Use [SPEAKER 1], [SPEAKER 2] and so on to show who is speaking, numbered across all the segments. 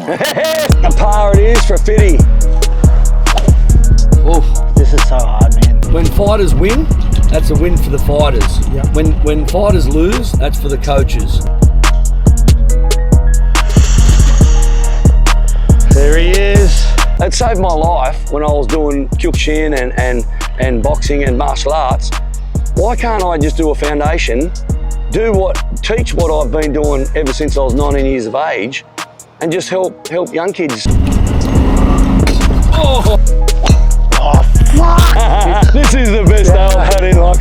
[SPEAKER 1] A par it is for a fitty.
[SPEAKER 2] Oof.
[SPEAKER 3] This is so hard, man.
[SPEAKER 2] When fighters win, that's a win for the fighters.
[SPEAKER 3] Yep.
[SPEAKER 2] When fighters lose, that's for the coaches.
[SPEAKER 3] There he is.
[SPEAKER 1] It saved my life when I was doing Kyokushin and boxing and martial arts. Why can't I just do a foundation, teach what I've been doing ever since I was 19 years of age, and just help young kids? Oh,
[SPEAKER 3] fuck!
[SPEAKER 1] This is the best day I've had in life.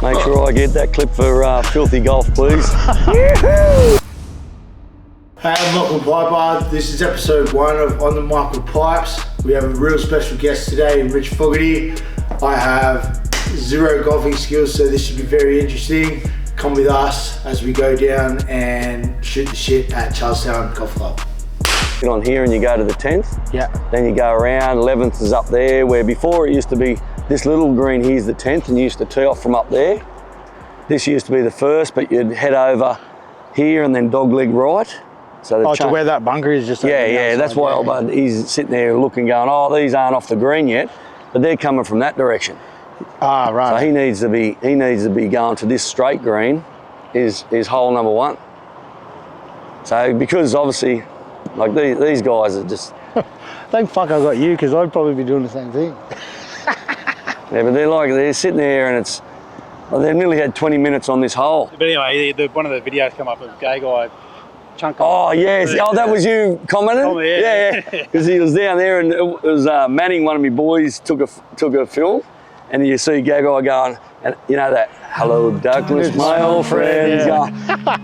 [SPEAKER 1] Make sure I get that clip for Filthy Golf, please.
[SPEAKER 4] Hey, I'm Michael Piper. This is episode 1 of On the Mic with Pipes. We have a real special guest today, Rich Fogarty. I have zero golfing skills, so this should be very interesting. Come with us as we go down and shoot the shit at Charlestown Golf Club.
[SPEAKER 1] Get on here and you go to the 10th.
[SPEAKER 3] Yeah.
[SPEAKER 1] Then you go around, 11th is up there, where before it used to be this little green here's the 10th, and you used to tee off from up there. This used to be the first, but you'd head over here and then dogleg right. So
[SPEAKER 3] to where that bunker is just
[SPEAKER 1] yeah, that's why old bud, he's sitting there looking, going, oh, these aren't off the green yet, but they're coming from that direction.
[SPEAKER 3] Ah, right.
[SPEAKER 1] So he needs to be going to this straight green, is hole number 1. So because obviously, like these guys are just.
[SPEAKER 3] Thank fuck I got you, because I'd probably be doing the same thing.
[SPEAKER 1] Yeah, but they're sitting there and they've nearly had 20 minutes on this hole.
[SPEAKER 5] But anyway, one of the videos come up of a gay guy. Chunk
[SPEAKER 1] oh yes, oh that was you commenting? Yeah, because he was down there and it was Manning, one of my boys, took a film, and you see gay guy going, and you know that hello Douglas, my old friend, he's going,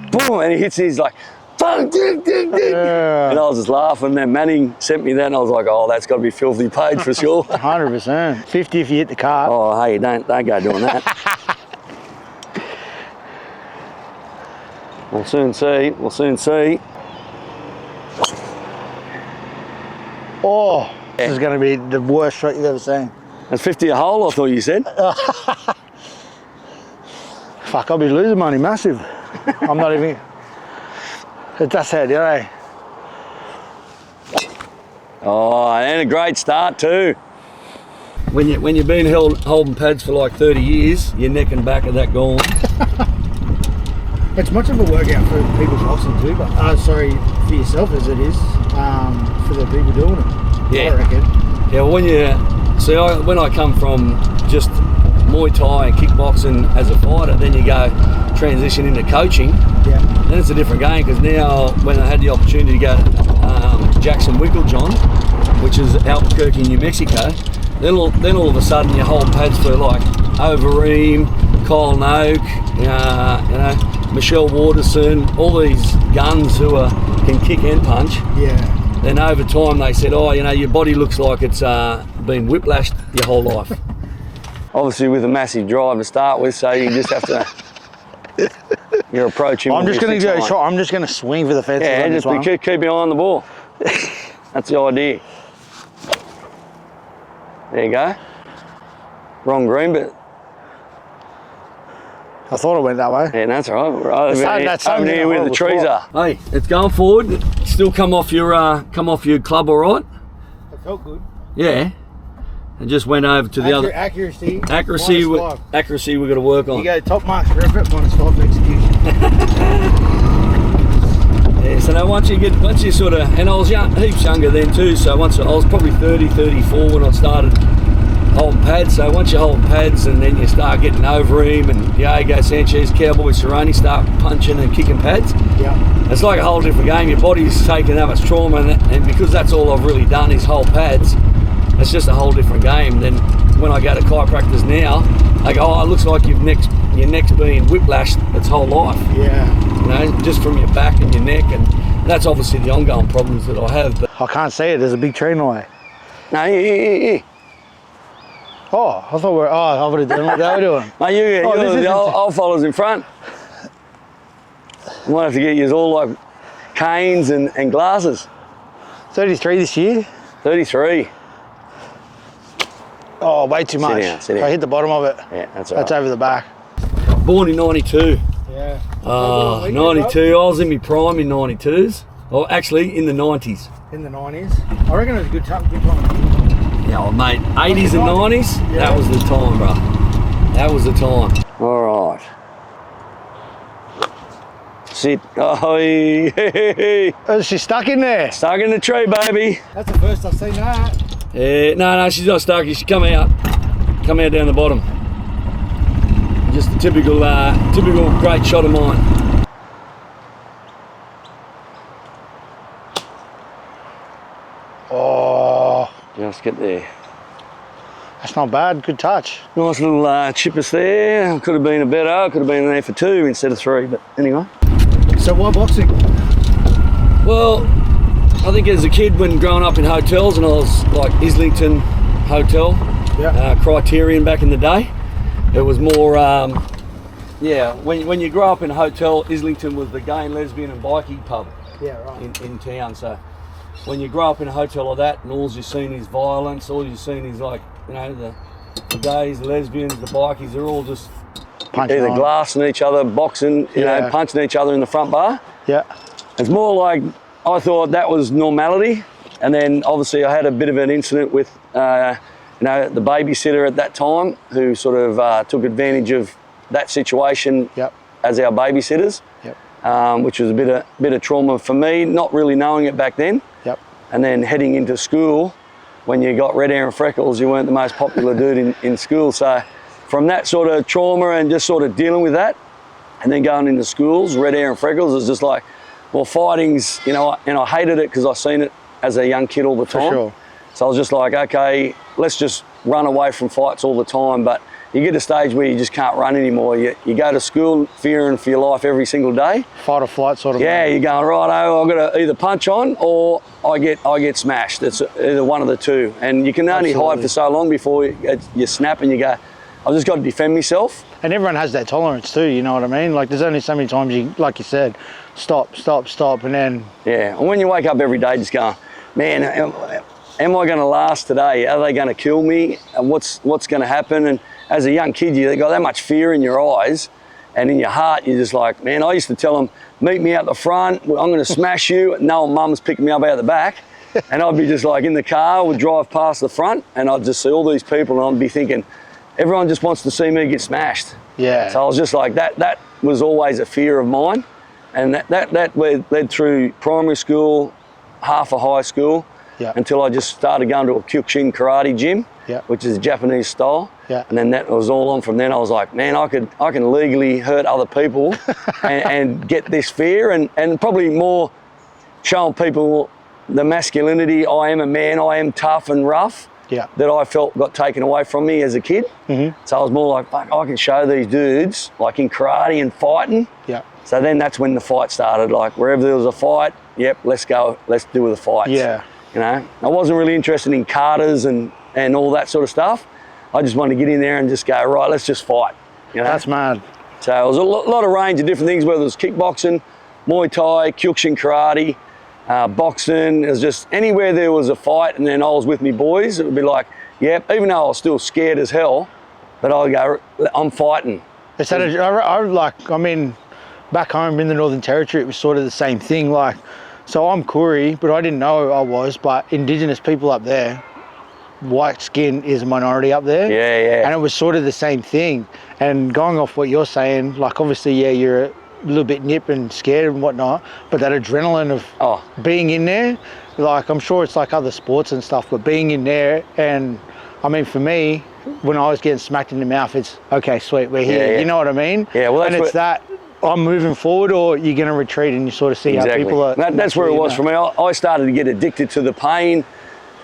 [SPEAKER 1] boom, and he hits, he's like, fuck, dig. And I was just laughing. Then Manning sent me that, and I was like, oh, that's got to be Filthy Page for sure.
[SPEAKER 3] 100%. 50 if you hit the cart.
[SPEAKER 1] Oh hey, don't go doing that. We'll soon see.
[SPEAKER 3] Oh, this is going to be the worst shot you've ever seen.
[SPEAKER 1] That's 50 a hole, I thought you said.
[SPEAKER 3] Fuck, I'll be losing money, massive. I'm not even. That's how you know.
[SPEAKER 1] Oh, and a great start too.
[SPEAKER 2] When you've been holding pads for like 30 years, your neck and back are that gone.
[SPEAKER 3] It's much of a workout for people boxing too, but for yourself as it is for the people doing it.
[SPEAKER 2] Yeah,
[SPEAKER 3] I reckon.
[SPEAKER 2] Yeah, when I come from just Muay Thai and kickboxing as a fighter, then you go transition into coaching.
[SPEAKER 3] Yeah.
[SPEAKER 2] Then it's a different game, because now when I had the opportunity to go to Jackson Wigglejohn, which is Albuquerque, New Mexico, then all of a sudden you hold pads for like Overeem, Kyle Noak, Michelle Waterson, all these guns who can kick and punch.
[SPEAKER 3] Yeah.
[SPEAKER 2] Then over time they said, oh, your body looks like it's been whiplashed your whole life.
[SPEAKER 1] Obviously with a massive drive to start with, so you just have to. You're approaching.
[SPEAKER 3] I'm just going to do a shot. I'm just going to swing for the fences.
[SPEAKER 1] Yeah, just keep your eye on the ball. That's the idea. There you go. Wrong green, but.
[SPEAKER 3] I thought it went that way.
[SPEAKER 1] Yeah, that's all right. Over here where the trees are.
[SPEAKER 2] Hey, it's going forward. Still come off your club all right?
[SPEAKER 4] It felt good.
[SPEAKER 2] Yeah. And just went over to the other.
[SPEAKER 4] Accuracy.
[SPEAKER 2] Accuracy we've got to work on.
[SPEAKER 4] You go top marks for effort, -5 execution.
[SPEAKER 2] Yeah, so now once you sort of, and I was heaps younger then too, so I was probably 30, 34 when I started holding pads. So once you hold pads and then you start getting Overeem and Diego Sanchez, Cowboy Cerrone, start punching and kicking pads.
[SPEAKER 3] Yeah.
[SPEAKER 2] It's like a whole different game. Your body's taken that much trauma, and because that's all I've really done is hold pads, it's just a whole different game. Then when I go to chiropractors now, they go, oh, it looks like your neck's been whiplashed its whole life.
[SPEAKER 3] Yeah.
[SPEAKER 2] Just from your back and your neck, and that's obviously the ongoing problems that I have. But
[SPEAKER 3] I can't see it. There's a big tree in the way.
[SPEAKER 1] No, yeah.
[SPEAKER 3] Oh, I thought I would have done what they were doing.
[SPEAKER 1] Mate, you're the old fellas in front. Might have to get you all like canes and glasses.
[SPEAKER 3] 33 this year.
[SPEAKER 1] 33.
[SPEAKER 3] Oh, way too much.
[SPEAKER 1] Sit down.
[SPEAKER 3] I hit the bottom of it.
[SPEAKER 1] Yeah, that's all
[SPEAKER 3] That's
[SPEAKER 1] right.
[SPEAKER 3] over the back.
[SPEAKER 2] born in 92.
[SPEAKER 3] Yeah.
[SPEAKER 2] 92. I was in my prime in 92s. Or actually, in the 90s.
[SPEAKER 3] In the 90s. I reckon it was a good time.
[SPEAKER 2] Yeah, well, mate, 80s and 90s,
[SPEAKER 3] Yeah.
[SPEAKER 2] that was the time, bro. That was the time.
[SPEAKER 1] All right. Sit. Oh, hey.
[SPEAKER 3] Is she stuck in there?
[SPEAKER 1] Stuck in the tree, baby.
[SPEAKER 3] That's the first I've seen that.
[SPEAKER 2] No, she's not stuck. She come out down the bottom. Just a typical great shot of mine.
[SPEAKER 3] Oh,
[SPEAKER 1] Just get there.
[SPEAKER 3] that's not bad. Good touch.
[SPEAKER 1] Nice little chippers there. Could have been a better. Could have been there for 2 instead of 3. But anyway.
[SPEAKER 3] So why boxing?
[SPEAKER 2] Well, I think as a kid when growing up in hotels, and I was like Islington Hotel, Criterion back in the day, it was more, when you grow up in a hotel, Islington was the gay and lesbian and bikie pub in town. So when you grow up in a hotel like that and all you've seen is violence, all you've seen is like, you know, the gays, the lesbians, the bikies, they're all just
[SPEAKER 1] either glassing each other, boxing, you know, punching each other in the front bar.
[SPEAKER 3] Yeah.
[SPEAKER 1] It's more like, I thought that was normality. And then obviously I had a bit of an incident with, the babysitter at that time who sort of took advantage of that situation as our babysitters, which was a bit of trauma for me, not really knowing it back then.
[SPEAKER 3] Yep.
[SPEAKER 1] And then heading into school, when you got red hair and freckles, you weren't the most popular dude in school. So from that sort of trauma and just sort of dealing with that, and then going into schools, red hair and freckles, is just like, well, fighting's, you know, and I hated it because I seen it as a young kid all the time.
[SPEAKER 3] For sure.
[SPEAKER 1] So I was just like, okay, let's just run away from fights all the time. But you get to a stage where you just can't run anymore. You go to school fearing for your life every single day.
[SPEAKER 3] Fight or flight sort of.
[SPEAKER 1] Yeah, you're going, righto, I've got to either punch on or I get smashed. It's either one of the two. And you can only hide for so long before you snap and you go, I've just got to defend myself.
[SPEAKER 3] And everyone has that tolerance too, you know what I mean? Like there's only so many times you, like you said, stop, and then...
[SPEAKER 1] Yeah, and when you wake up every day just going, man, am I going to last today? Are they going to kill me? And what's going to happen? And as a young kid, you got that much fear in your eyes and in your heart, you're just like, man, I used to tell them, meet me out the front, I'm going to smash you. No, mum's picking me up out the back. And I'd be just like in the car, would drive past the front and I'd just see all these people and I'd be thinking, everyone just wants to see me get smashed.
[SPEAKER 3] Yeah.
[SPEAKER 1] So I was just like, that was always a fear of mine. And that led through primary school, half of high school, until I just started going to a Kyokushin karate gym, which is Japanese style.
[SPEAKER 3] Yeah.
[SPEAKER 1] And then that was all on from then. I was like, man, I can legally hurt other people and get this fear and probably more showing people the masculinity. I am a man, I am tough and rough.
[SPEAKER 3] Yeah.
[SPEAKER 1] That I felt got taken away from me as a kid. Mm-hmm. So I was more like, fuck, I can show these dudes, like in karate and fighting.
[SPEAKER 3] Yeah.
[SPEAKER 1] So then that's when the fight started. Like wherever there was a fight, yep, let's go, let's do the fights.
[SPEAKER 3] Yeah.
[SPEAKER 1] You know, I wasn't really interested in katas and all that sort of stuff. I just wanted to get in there and just go, right, let's just fight. You know?
[SPEAKER 3] That's mad.
[SPEAKER 1] So it was a lot of range of different things, whether it was kickboxing, Muay Thai, Kyokushin karate, boxing. It was just anywhere there was a fight and then I was with me boys, it would be like, yep, even though I was still scared as hell, but I'd go, I'm fighting.
[SPEAKER 3] It's that, I mean, back home in the Northern Territory, it was sort of the same thing. Like, so I'm Koori, but I didn't know I was, but Indigenous people up there, white skin is a minority up there.
[SPEAKER 1] Yeah, yeah.
[SPEAKER 3] And it was sort of the same thing. And going off what you're saying, like obviously, yeah, you're a little bit nip and scared and whatnot, but that adrenaline of being in there, like I'm sure it's like other sports and stuff, but being in there, and I mean for me, when I was getting smacked in the mouth, it's okay, sweet, we're here.
[SPEAKER 1] Yeah, yeah.
[SPEAKER 3] You know what I mean?
[SPEAKER 1] Yeah, well,
[SPEAKER 3] and it's that I'm moving forward, or you're going to retreat and you sort of see how people are.
[SPEAKER 1] That's where it was for me. I started to get addicted to the pain,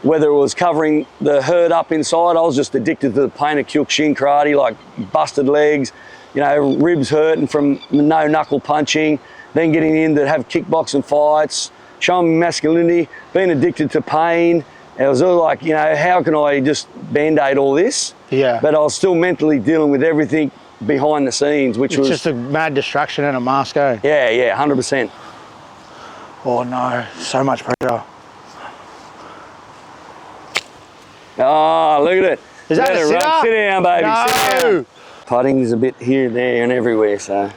[SPEAKER 1] whether it was covering the hurt up inside. I was just addicted to the pain of Kyokushin karate, like busted legs, you know, ribs hurting from no knuckle punching, then getting in to have kickboxing fights, showing masculinity, being addicted to pain. It was all like, you know, how can I just band-aid all this?
[SPEAKER 3] Yeah.
[SPEAKER 1] But I was still mentally dealing with everything behind the scenes, which was
[SPEAKER 3] just a mad distraction and a mask, eh?
[SPEAKER 1] Yeah, 100%.
[SPEAKER 3] Oh no, so much pressure.
[SPEAKER 1] Oh, look at it.
[SPEAKER 3] Is that a sit-up?
[SPEAKER 1] Sit down, baby,
[SPEAKER 3] No.
[SPEAKER 1] sit down. Putting is a bit here, there and everywhere, so.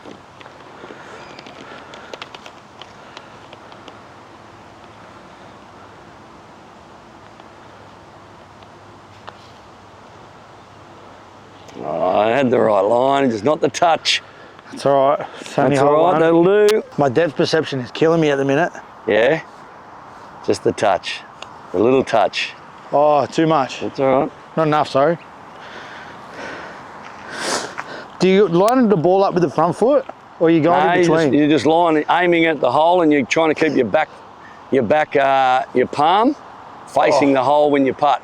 [SPEAKER 1] Oh, I had the right line, just not the touch.
[SPEAKER 3] It's all right. It's only
[SPEAKER 1] That's all
[SPEAKER 3] hole
[SPEAKER 1] right,
[SPEAKER 3] one.
[SPEAKER 1] that'll do.
[SPEAKER 3] My depth perception is killing me at the minute.
[SPEAKER 1] Yeah, just the touch, a little touch.
[SPEAKER 3] Oh, too much.
[SPEAKER 1] That's all right.
[SPEAKER 3] Not enough, sorry. Do you line the ball up with the front foot, or are you going in between?
[SPEAKER 1] You're just aiming at the hole, and you're trying to keep your palm facing the hole when you putt.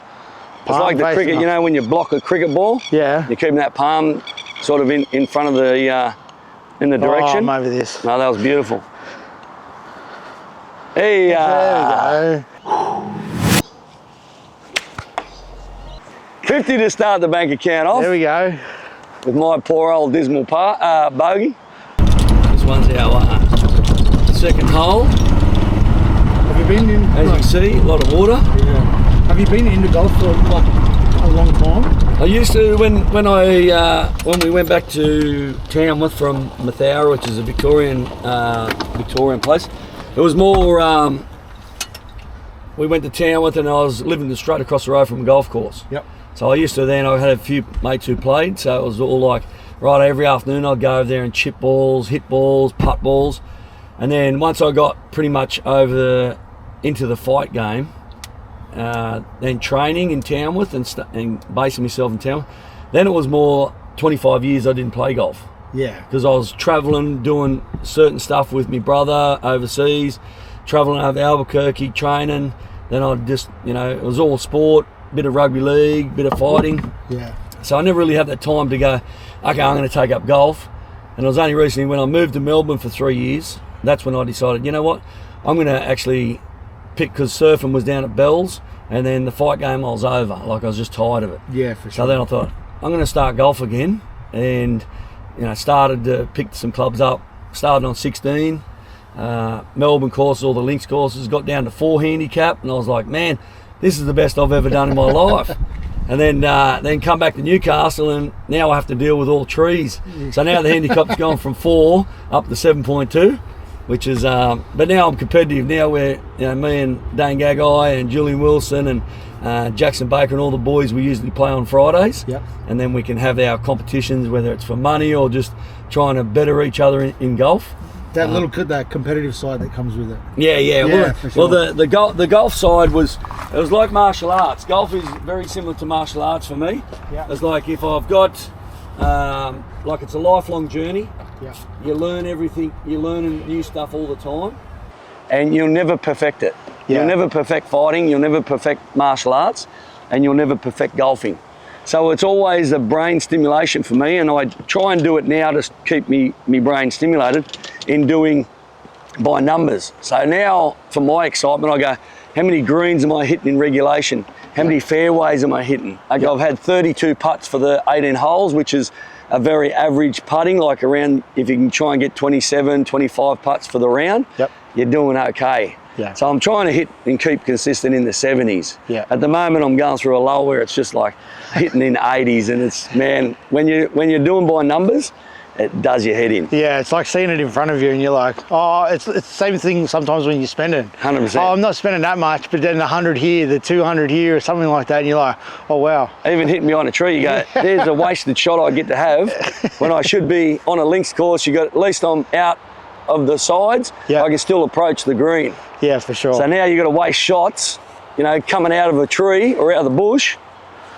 [SPEAKER 1] It's
[SPEAKER 3] Palm
[SPEAKER 1] like the cricket,
[SPEAKER 3] facing
[SPEAKER 1] you know, when you block a cricket ball.
[SPEAKER 3] Yeah.
[SPEAKER 1] You're keeping that palm sort of in front of the in the direction.
[SPEAKER 3] Oh, I'm over this.
[SPEAKER 1] No, that was beautiful. Hey.
[SPEAKER 3] There we go.
[SPEAKER 1] 50 to start the bank account off.
[SPEAKER 3] There we go.
[SPEAKER 1] With my poor old dismal bogey.
[SPEAKER 2] This one's our second hole.
[SPEAKER 3] Have you been in?
[SPEAKER 2] As you can see, a lot of water.
[SPEAKER 3] Yeah. Have you been into golf for like a long time?
[SPEAKER 2] I used to when we went back to Tamworth from Mathoura, which is a Victorian place. It was more. We went to Tamworth, and I was living straight across the road from a golf course.
[SPEAKER 3] Yep.
[SPEAKER 2] So I had a few mates who played, so it was all like, right, every afternoon I'd go over there and chip balls, hit balls, putt balls. And then once I got pretty much into the fight game, then training in Tamworth and basing myself in Tamworth, then it was more 25 years I didn't play golf.
[SPEAKER 3] Yeah.
[SPEAKER 2] Because I was travelling, doing certain stuff with my brother overseas, travelling over Albuquerque, training. Then I'd just, it was all sport. Bit of rugby league, bit of fighting.
[SPEAKER 3] Yeah.
[SPEAKER 2] So I never really had that time to go, okay, I'm going to take up golf. And it was only recently when I moved to Melbourne for 3 years, that's when I decided, you know what, I'm going to actually pick, because surfing was down at Bell's, and then the fight game I was over. Like, I was just tired of it.
[SPEAKER 3] Yeah, for sure.
[SPEAKER 2] So then I thought, I'm going to start golf again. And, started to pick some clubs up. Started on 16. Melbourne courses, all the links courses, got down to 4 handicap. And I was like, man, this is the best I've ever done in my life. And then come back to Newcastle, and now I have to deal with all trees. So now the handicap's gone from 4 up to 7.2, which is, but now I'm competitive now where, me and Dane Gagai and Julian Wilson and Jackson Baker and all the boys, we usually play on Fridays.
[SPEAKER 3] Yep.
[SPEAKER 2] And then we can have our competitions, whether it's for money or just trying to better each other in golf.
[SPEAKER 3] That competitive side that comes with it.
[SPEAKER 2] Yeah.
[SPEAKER 3] For sure.
[SPEAKER 2] Well, the golf side was like martial arts. Golf is very similar to martial arts for me.
[SPEAKER 3] Yeah.
[SPEAKER 2] It's like if I've got, it's a lifelong journey.
[SPEAKER 3] Yeah.
[SPEAKER 2] You learn everything. You're learning new stuff all the time.
[SPEAKER 1] And you'll never perfect it.
[SPEAKER 3] Yeah.
[SPEAKER 1] You'll never perfect fighting, you'll never perfect martial arts, and you'll never perfect golfing. So it's always a brain stimulation for me, and I try and do it now to keep me brain stimulated in doing by numbers. So now, for my excitement, I go, how many greens am I hitting in regulation? How many fairways am I hitting? I've had 32 putts for the 18 holes, which is a very average putting, like around, if you can try and get 27, 25 putts for the round, you're doing okay.
[SPEAKER 3] Yeah.
[SPEAKER 1] So I'm trying to hit and keep consistent in the 70s.
[SPEAKER 3] Yeah.
[SPEAKER 1] At the moment, I'm going through a lull where it's just like hitting in 80s, and it's, man, when you're doing by numbers, it does your head in.
[SPEAKER 3] Yeah, it's like seeing it in front of you, and you're like, oh, it's the same thing sometimes when you're spending.
[SPEAKER 1] 100%.
[SPEAKER 3] Oh, I'm not spending that much, but then the 100 here, the 200 here, or something like that, and you're like, oh wow.
[SPEAKER 1] Even hitting behind a tree, you go, there's a wasted shot I get to have when I should be on a links course. You got, at least I'm out of the sides, I can still approach the green.
[SPEAKER 3] Yeah, for sure.
[SPEAKER 1] So now you got to waste shots, coming out of a tree or out of the bush.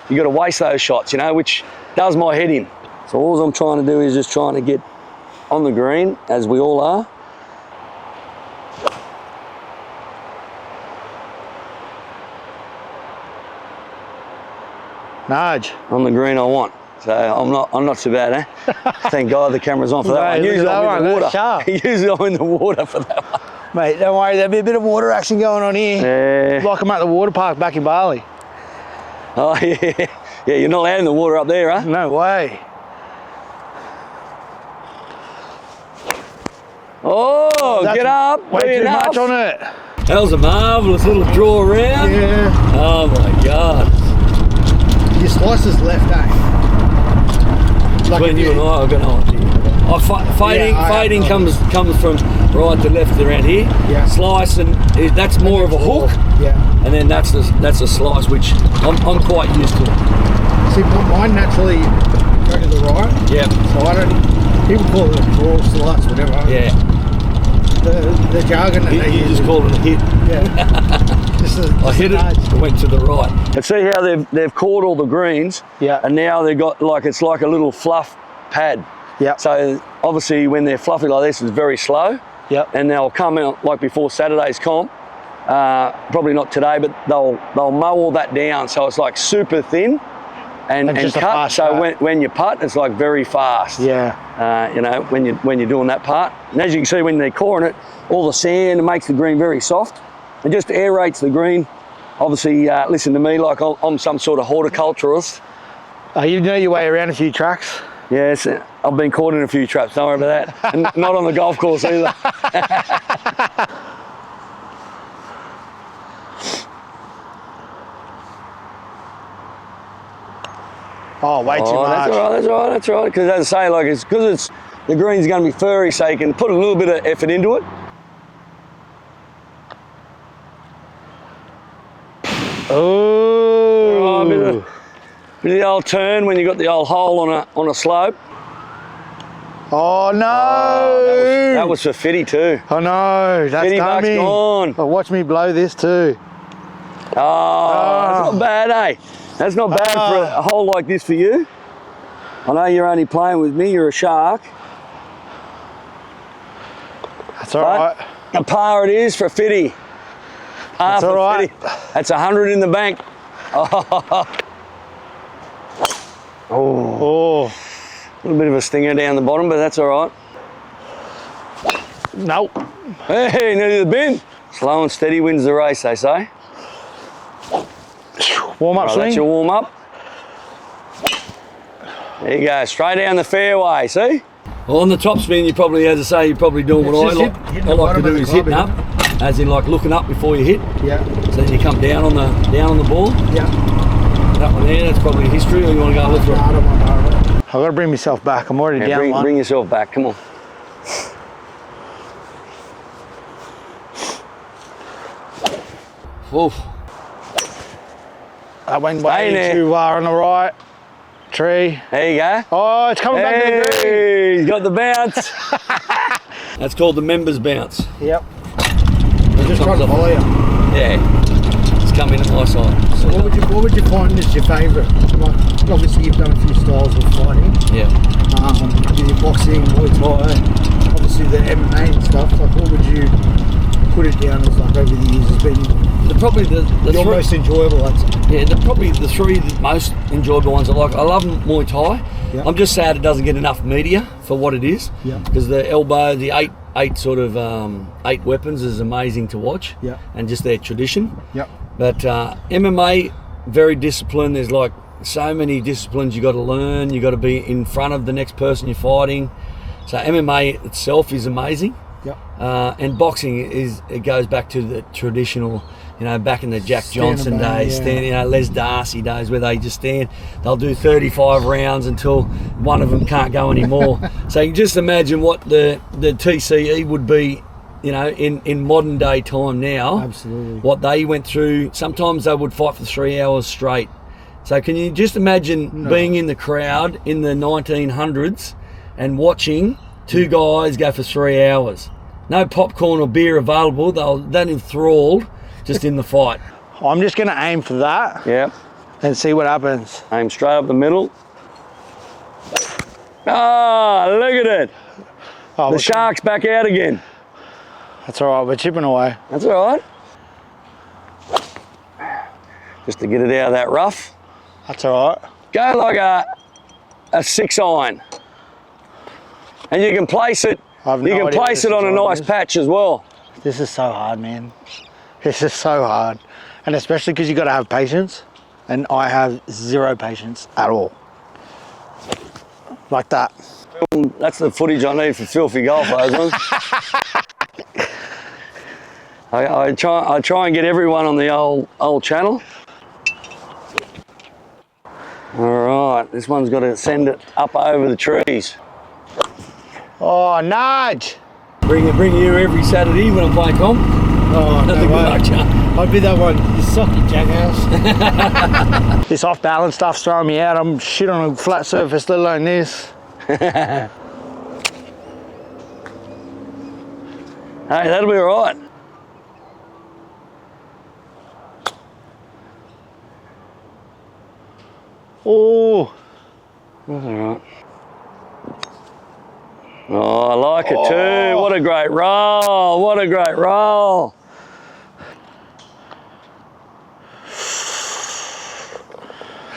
[SPEAKER 1] You got to waste those shots, which does my head in. So all I'm trying to do is just trying to get on the green, as we all are.
[SPEAKER 3] Nudge.
[SPEAKER 1] On the green I want. So I'm not too bad, eh? Thank God the camera's on for that one. Usually I'm in the water. Usually I'm in the water for that one.
[SPEAKER 3] Mate, don't worry, there'll be a bit of water action going on here.
[SPEAKER 1] Yeah.
[SPEAKER 3] Like I'm at the water park back in Bali.
[SPEAKER 1] Oh yeah. Yeah, you're not allowed in the water up there, huh?
[SPEAKER 3] No way.
[SPEAKER 1] Oh,
[SPEAKER 3] That's
[SPEAKER 1] get up.
[SPEAKER 3] Way too
[SPEAKER 1] enough.
[SPEAKER 3] much on it.
[SPEAKER 2] That was a marvellous little draw around.
[SPEAKER 3] Yeah.
[SPEAKER 2] Oh my God.
[SPEAKER 3] Your slices left, eh? Like
[SPEAKER 2] Between you and I got no idea. Fading comes from right to left around here.
[SPEAKER 3] Yeah.
[SPEAKER 2] Slice, and that's more of a hook.
[SPEAKER 3] Yeah.
[SPEAKER 2] And then that's a slice which I'm quite used to.
[SPEAKER 3] See, mine naturally go to the right.
[SPEAKER 2] Yeah.
[SPEAKER 3] So I don't, people call it a draw, slice, whatever.
[SPEAKER 2] Yeah.
[SPEAKER 3] The jargon that they
[SPEAKER 2] You
[SPEAKER 3] use.
[SPEAKER 2] just call it a hit.
[SPEAKER 3] Yeah.
[SPEAKER 2] I hit it, went to the right.
[SPEAKER 1] But see how they've caught all the greens,
[SPEAKER 3] Yeah.
[SPEAKER 1] and now they've got it's like a little fluff pad.
[SPEAKER 3] Yeah.
[SPEAKER 1] So obviously when they're fluffy like this, it's very slow.
[SPEAKER 3] Yep.
[SPEAKER 1] And they'll come out like before Saturday's comp. Probably not today, but they'll mow all that down, so it's like super thin and
[SPEAKER 3] just a
[SPEAKER 1] cut.
[SPEAKER 3] fast
[SPEAKER 1] So
[SPEAKER 3] cut.
[SPEAKER 1] when you putt, it's like very fast.
[SPEAKER 3] Yeah.
[SPEAKER 1] You know, when you're doing that part. And as you can see, when they're coring it, all the sand makes the green very soft. It just aerates the green. Obviously, listen to me, like I'm some sort of horticulturalist.
[SPEAKER 3] You know your way around a few tracks.
[SPEAKER 1] Yes, I've been caught in a few traps, don't worry about that. And not on the golf course either.
[SPEAKER 3] Oh, way too much.
[SPEAKER 1] That's all right. Because as I say, like because the green's going to be furry, so you can put a little bit of effort into it.
[SPEAKER 3] Oh,
[SPEAKER 1] Bit of the old turn when you got the old hole on a slope.
[SPEAKER 3] oh no!
[SPEAKER 1] That was for Fitty too.
[SPEAKER 3] Oh no, that's
[SPEAKER 1] Fitty buck's
[SPEAKER 3] dummy.
[SPEAKER 1] gone.
[SPEAKER 3] Oh, watch me blow this too.
[SPEAKER 1] Oh, that's not bad, eh? That's not bad for a hole like this for you. I know you're only playing with me, you're a shark.
[SPEAKER 3] That's all right.
[SPEAKER 1] A par it is for Fitty.
[SPEAKER 3] That's all right.
[SPEAKER 1] Fitty. That's 100 in the bank.
[SPEAKER 3] Oh,
[SPEAKER 1] A little bit of a stinger down the bottom, but that's all right.
[SPEAKER 3] nope.
[SPEAKER 1] Hey, nearly the bin. Slow and steady wins the race, they say.
[SPEAKER 3] Warm up
[SPEAKER 1] Right,
[SPEAKER 3] swing.
[SPEAKER 1] that's your warm up. There you go, straight down the fairway, see?
[SPEAKER 2] Well, on the top spin, you probably, as I say, you're probably doing what
[SPEAKER 3] It's
[SPEAKER 2] I
[SPEAKER 3] just
[SPEAKER 2] like.
[SPEAKER 3] hitting
[SPEAKER 2] I
[SPEAKER 3] the
[SPEAKER 2] like to
[SPEAKER 3] bottom of
[SPEAKER 2] do
[SPEAKER 3] the
[SPEAKER 2] is
[SPEAKER 3] club,
[SPEAKER 2] hitting up, as in like looking up before you hit.
[SPEAKER 3] Yeah.
[SPEAKER 2] So then you come down on the ball.
[SPEAKER 3] Yeah.
[SPEAKER 2] That one there, that's probably history, or you want to go look for it?
[SPEAKER 3] I don't want to. I've got to bring myself back. I'm already
[SPEAKER 1] Yeah,
[SPEAKER 3] down one.
[SPEAKER 1] bring yourself back, come on.
[SPEAKER 2] Oof.
[SPEAKER 3] That went
[SPEAKER 1] Stay
[SPEAKER 3] way
[SPEAKER 1] there.
[SPEAKER 3] too far on the right. Tree.
[SPEAKER 1] There you go.
[SPEAKER 3] Oh, it's coming back to the green.
[SPEAKER 1] Hey, he's got the bounce.
[SPEAKER 2] That's called the members bounce.
[SPEAKER 3] Yep. I'm just trying to follow you.
[SPEAKER 2] Yeah, it's coming at my side.
[SPEAKER 3] So what would you find is your favourite? Like, obviously you've done a few styles of fighting.
[SPEAKER 2] Yeah.
[SPEAKER 3] You did boxing, Muay Thai, obviously the MMA and stuff. Like, what would you put it down as, like, over the years has been
[SPEAKER 2] Probably the
[SPEAKER 3] your
[SPEAKER 2] three,
[SPEAKER 3] most enjoyable?
[SPEAKER 2] probably the three most enjoyable ones I like. I love Muay Thai.
[SPEAKER 3] Yep.
[SPEAKER 2] I'm just sad it doesn't get enough media for what it is.
[SPEAKER 3] Yep.
[SPEAKER 2] Because the elbow, the eight sort of 8 weapons is amazing to watch.
[SPEAKER 3] Yep.
[SPEAKER 2] And just their tradition.
[SPEAKER 3] Yep.
[SPEAKER 2] But MMA, very disciplined. There's like so many disciplines you got to learn. You got to be in front of the next person you're fighting. So MMA itself is amazing.
[SPEAKER 3] Yep.
[SPEAKER 2] And boxing it goes back to the traditional, back in the Jack Johnson days, Les Darcy days, where they just stand. They'll do 35 rounds until one of them can't go anymore. So you can just imagine what the TCE would be, in modern day time now.
[SPEAKER 3] Absolutely.
[SPEAKER 2] What they went through. Sometimes they would fight for 3 hours straight. So can you just imagine being in the crowd in the 1900s and watching two guys go for 3 hours? No popcorn or beer available. They're enthralled just in the fight.
[SPEAKER 3] I'm just going to aim for that
[SPEAKER 1] Yep.
[SPEAKER 3] and see what happens.
[SPEAKER 1] Aim straight up the middle. Ah, look at it.
[SPEAKER 3] Oh,
[SPEAKER 1] The shark's back out again.
[SPEAKER 3] That's all right. We're chipping away.
[SPEAKER 1] That's all right. Just to get it out of that rough.
[SPEAKER 3] That's all right.
[SPEAKER 1] Go like a 6 iron. And you can place it.
[SPEAKER 3] I've no
[SPEAKER 1] You can
[SPEAKER 3] idea what
[SPEAKER 1] place
[SPEAKER 3] this
[SPEAKER 1] it on a
[SPEAKER 3] is.
[SPEAKER 1] nice patch as well.
[SPEAKER 3] This is so hard, man. This is so hard. And especially because you got to have patience. And I have zero patience at all. Like that.
[SPEAKER 1] That's the footage I need for Filthy Golf, those ones. I try and get everyone on the old channel. All right, this one's got to send it up over the trees.
[SPEAKER 3] Oh, nudge.
[SPEAKER 2] Bring you every Saturday when I'm playing comp.
[SPEAKER 3] Oh,
[SPEAKER 2] Nothing
[SPEAKER 3] no
[SPEAKER 2] like
[SPEAKER 3] way.
[SPEAKER 2] that.
[SPEAKER 4] I'd be that one. You suck, you jackass.
[SPEAKER 3] This off balance stuff's throwing me out. I'm shit on a flat surface, let alone this.
[SPEAKER 1] Hey, that'll be all right.
[SPEAKER 3] Oh,
[SPEAKER 1] That's all right. Oh, I like it too. What a great roll. What a great roll.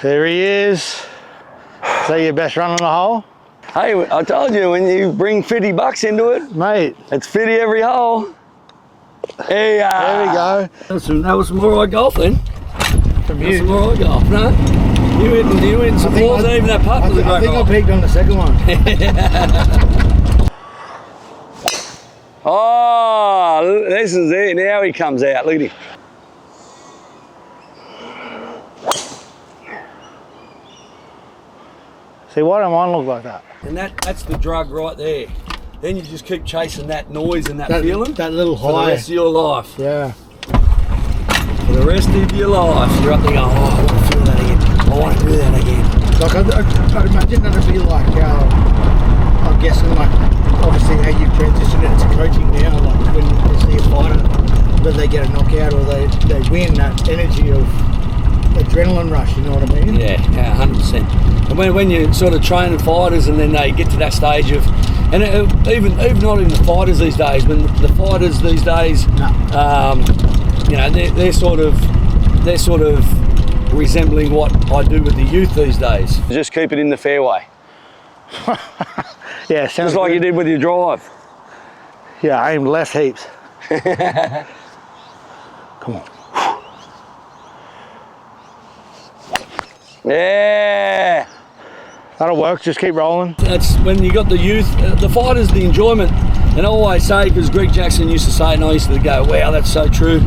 [SPEAKER 3] there he is. Is that your best run on the hole?
[SPEAKER 1] Hey, I told you, when you bring $50 into it,
[SPEAKER 3] Mate,
[SPEAKER 1] it's 50 every hole. Hey,
[SPEAKER 3] there we go.
[SPEAKER 2] That was some all right golf then.
[SPEAKER 3] From
[SPEAKER 2] That's
[SPEAKER 3] you.
[SPEAKER 2] some all right golf, no? You hit some balls, and even that putt was a
[SPEAKER 4] I
[SPEAKER 2] great
[SPEAKER 4] think I
[SPEAKER 2] roll.
[SPEAKER 4] peaked on the second one.
[SPEAKER 1] Oh, this is it. Now he comes out. Look at him.
[SPEAKER 3] See, why don't mine look like that?
[SPEAKER 2] And that's the drug right there. Then you just keep chasing that noise and that feeling
[SPEAKER 4] That little
[SPEAKER 2] for the
[SPEAKER 4] high.
[SPEAKER 2] rest of your life.
[SPEAKER 4] Yeah.
[SPEAKER 2] For the rest of your life, you're up there going, oh, I want to feel that again. I want to do that again.
[SPEAKER 4] Like I'd imagine that'd be like, I'm guessing like, obviously how you've transitioned into coaching now, like when you see a fighter, whether they get a knockout or they win, that energy of adrenaline rush, you know what I mean?
[SPEAKER 2] Yeah, 100%. And when you're sort of training fighters and then they get to that stage of, and even not even the fighters these days, when the fighters these days, you know, they're sort of resembling what I do with the youth these days.
[SPEAKER 1] Just keep it in the fairway.
[SPEAKER 3] Yeah, sounds
[SPEAKER 1] Just like
[SPEAKER 3] good.
[SPEAKER 1] you did with your drive.
[SPEAKER 3] Yeah, I aimed left heaps. Come on.
[SPEAKER 1] Yeah.
[SPEAKER 3] That'll work, just keep rolling.
[SPEAKER 2] That's when you got the youth, the fighters, the enjoyment. And I always say, because Greg Jackson used to say it and I used to go, wow, that's so true,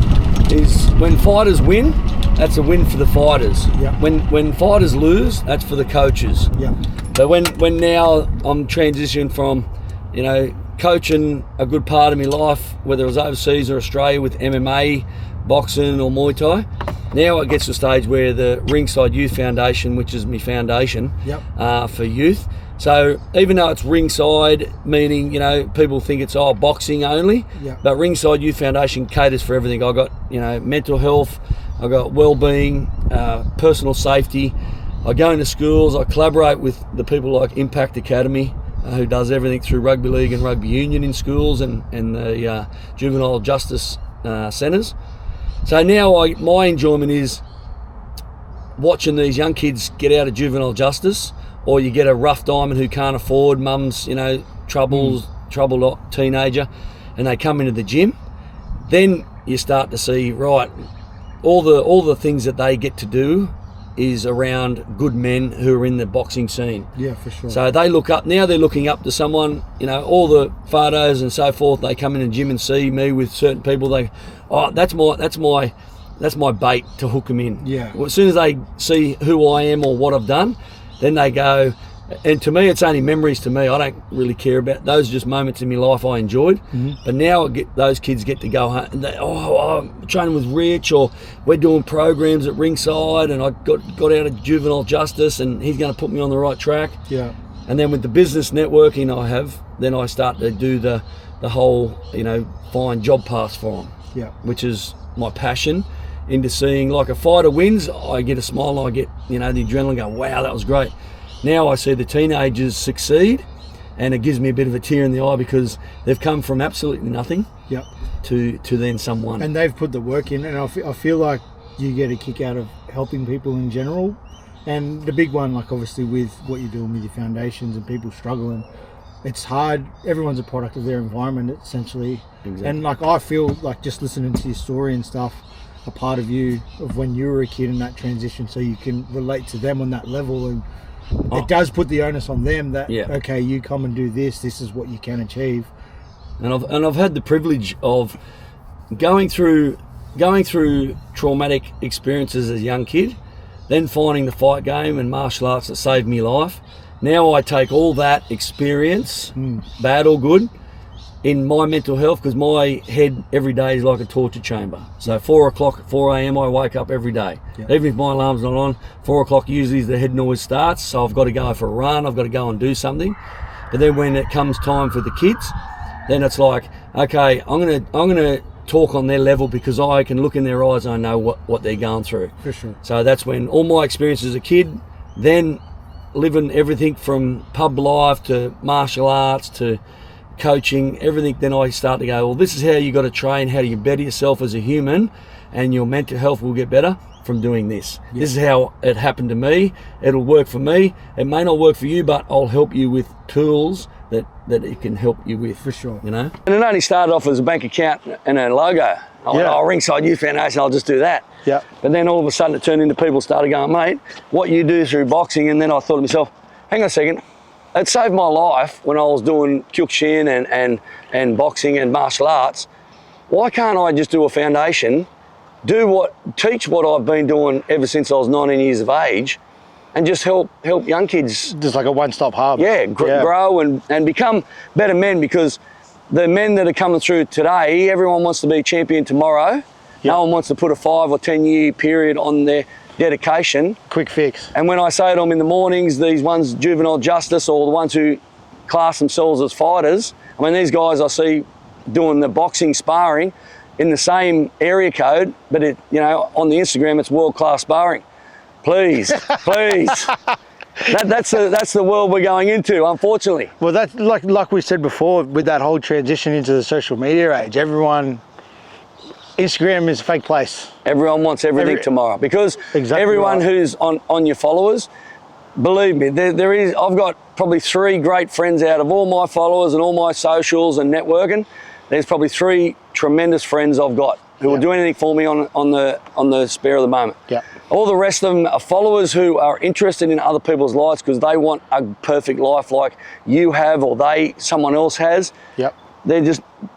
[SPEAKER 2] is when fighters win, that's a win for the fighters.
[SPEAKER 4] Yeah.
[SPEAKER 2] When fighters lose, that's for the coaches.
[SPEAKER 4] Yeah.
[SPEAKER 2] But when now I'm transitioning from, you know, coaching a good part of my life, whether it was overseas or Australia with MMA, boxing or Muay Thai, now it gets to a stage where the Ringside Youth Foundation, which is my foundation for youth. So even though it's ringside, meaning, you know, people think it's boxing only, but Ringside Youth Foundation caters for everything. I got, you know, mental health, I got well-being, personal safety. I go into schools, I collaborate with the people like Impact Academy, who does everything through rugby league and rugby union in schools and the juvenile justice centres. So now my enjoyment is watching these young kids get out of juvenile justice, or you get a rough diamond who can't afford, mum's, you know, troubled teenager, and they come into the gym. Then you start to see, right, all the things that they get to do is around good men who are in the boxing scene.
[SPEAKER 4] Yeah, for sure.
[SPEAKER 2] So they look up, now they're looking up to someone, you know, all the photos and so forth, they come in the gym and see me with certain people, they, oh, that's my bait to hook them in.
[SPEAKER 4] Yeah.
[SPEAKER 2] Well, as soon as they see who I am or what I've done, then they go, and to me, it's only memories to me. I don't really care about those, are just moments in my life I enjoyed. But now those kids get to go home and they, I'm training with Rich, or we're doing programs at Ringside, and I got out of juvenile justice, and he's going to put me on the right track.
[SPEAKER 4] Yeah.
[SPEAKER 2] And then with the business networking I have, then I start to do the whole, you know, find job paths for them.
[SPEAKER 4] Yeah.
[SPEAKER 2] Which is my passion. Into seeing, like, a fighter wins, I get a smile, I get, you know, the adrenaline, go, wow, that was great. Now I see the teenagers succeed, and it gives me a bit of a tear in the eye, because they've come from absolutely nothing to then someone.
[SPEAKER 4] And they've put the work in, and I feel like you get a kick out of helping people in general. And the big one, like obviously with what you're doing with your foundations and people struggling, it's hard. Everyone's a product of their environment, essentially.
[SPEAKER 2] Exactly.
[SPEAKER 4] And like I feel like just listening to your story and stuff, a part of you of when you were a kid in that transition, so you can relate to them on that level. And it does put the onus on them that, okay, you come and do this is what you can achieve.
[SPEAKER 2] And I've had the privilege of going through traumatic experiences as a young kid, then finding the fight game and martial arts that saved me life. Now I take all that experience, bad or good, in my mental health, because my head every day is like a torture chamber. So 4 a.m. I wake up every day. Yep. Even if my alarm's not on, 4 o'clock usually the head noise starts. So I've got to go for a run. I've got to go and do something. But then when it comes time for the kids, then it's like, okay, I'm gonna talk on their level, because I can look in their eyes and I know what they're going through.
[SPEAKER 3] For sure.
[SPEAKER 2] So that's when all my experience as a kid, then living everything from pub life to martial arts to coaching, everything, then I start to go, well, this is how you got to train, how do you better yourself as a human, and your mental health will get better from doing this. Yeah. This is how it happened to me. It'll work for me. It may not work for you, but I'll help you with tools that it can help you with.
[SPEAKER 3] For sure.
[SPEAKER 2] You know?
[SPEAKER 1] And it only started off as a bank account and a logo. I went, Ringside Youth Foundation, I'll just do that.
[SPEAKER 3] Yeah.
[SPEAKER 1] But then all of a sudden it turned into people started going, mate, what you do through boxing, and then I thought to myself, hang on a second, it saved my life when I was doing Kyokushin and boxing and martial arts. Why can't I just do a foundation, teach what I've been doing ever since I was 19 years of age, and just help young kids.
[SPEAKER 3] Just like a one-stop hub.
[SPEAKER 1] Yeah, grow and become better men, because the men that are coming through today, everyone wants to be champion tomorrow. Yep. No one wants to put a 5 or 10 year period on their dedication.
[SPEAKER 3] Quick fix.
[SPEAKER 1] And when I say to them in the mornings, these ones, juvenile justice, or the ones who class themselves as fighters, I mean, these guys I see doing the boxing sparring in the same area code, but on the Instagram it's world-class sparring. Please, please. That's the world we're going into, unfortunately.
[SPEAKER 3] Well, that's like we said before, with that whole transition into the social media age, Instagram is a fake place.
[SPEAKER 1] Everyone wants everything tomorrow, because everyone who's on your followers, believe me, I've got probably 3 great friends out of all my followers and all my socials and networking. There's probably 3 tremendous friends I've got who will do anything for me on the spare of the moment.
[SPEAKER 3] Yeah.
[SPEAKER 1] All the rest of them are followers who are interested in other people's lives, because they want a perfect life like you have, or someone else has.
[SPEAKER 3] Yep.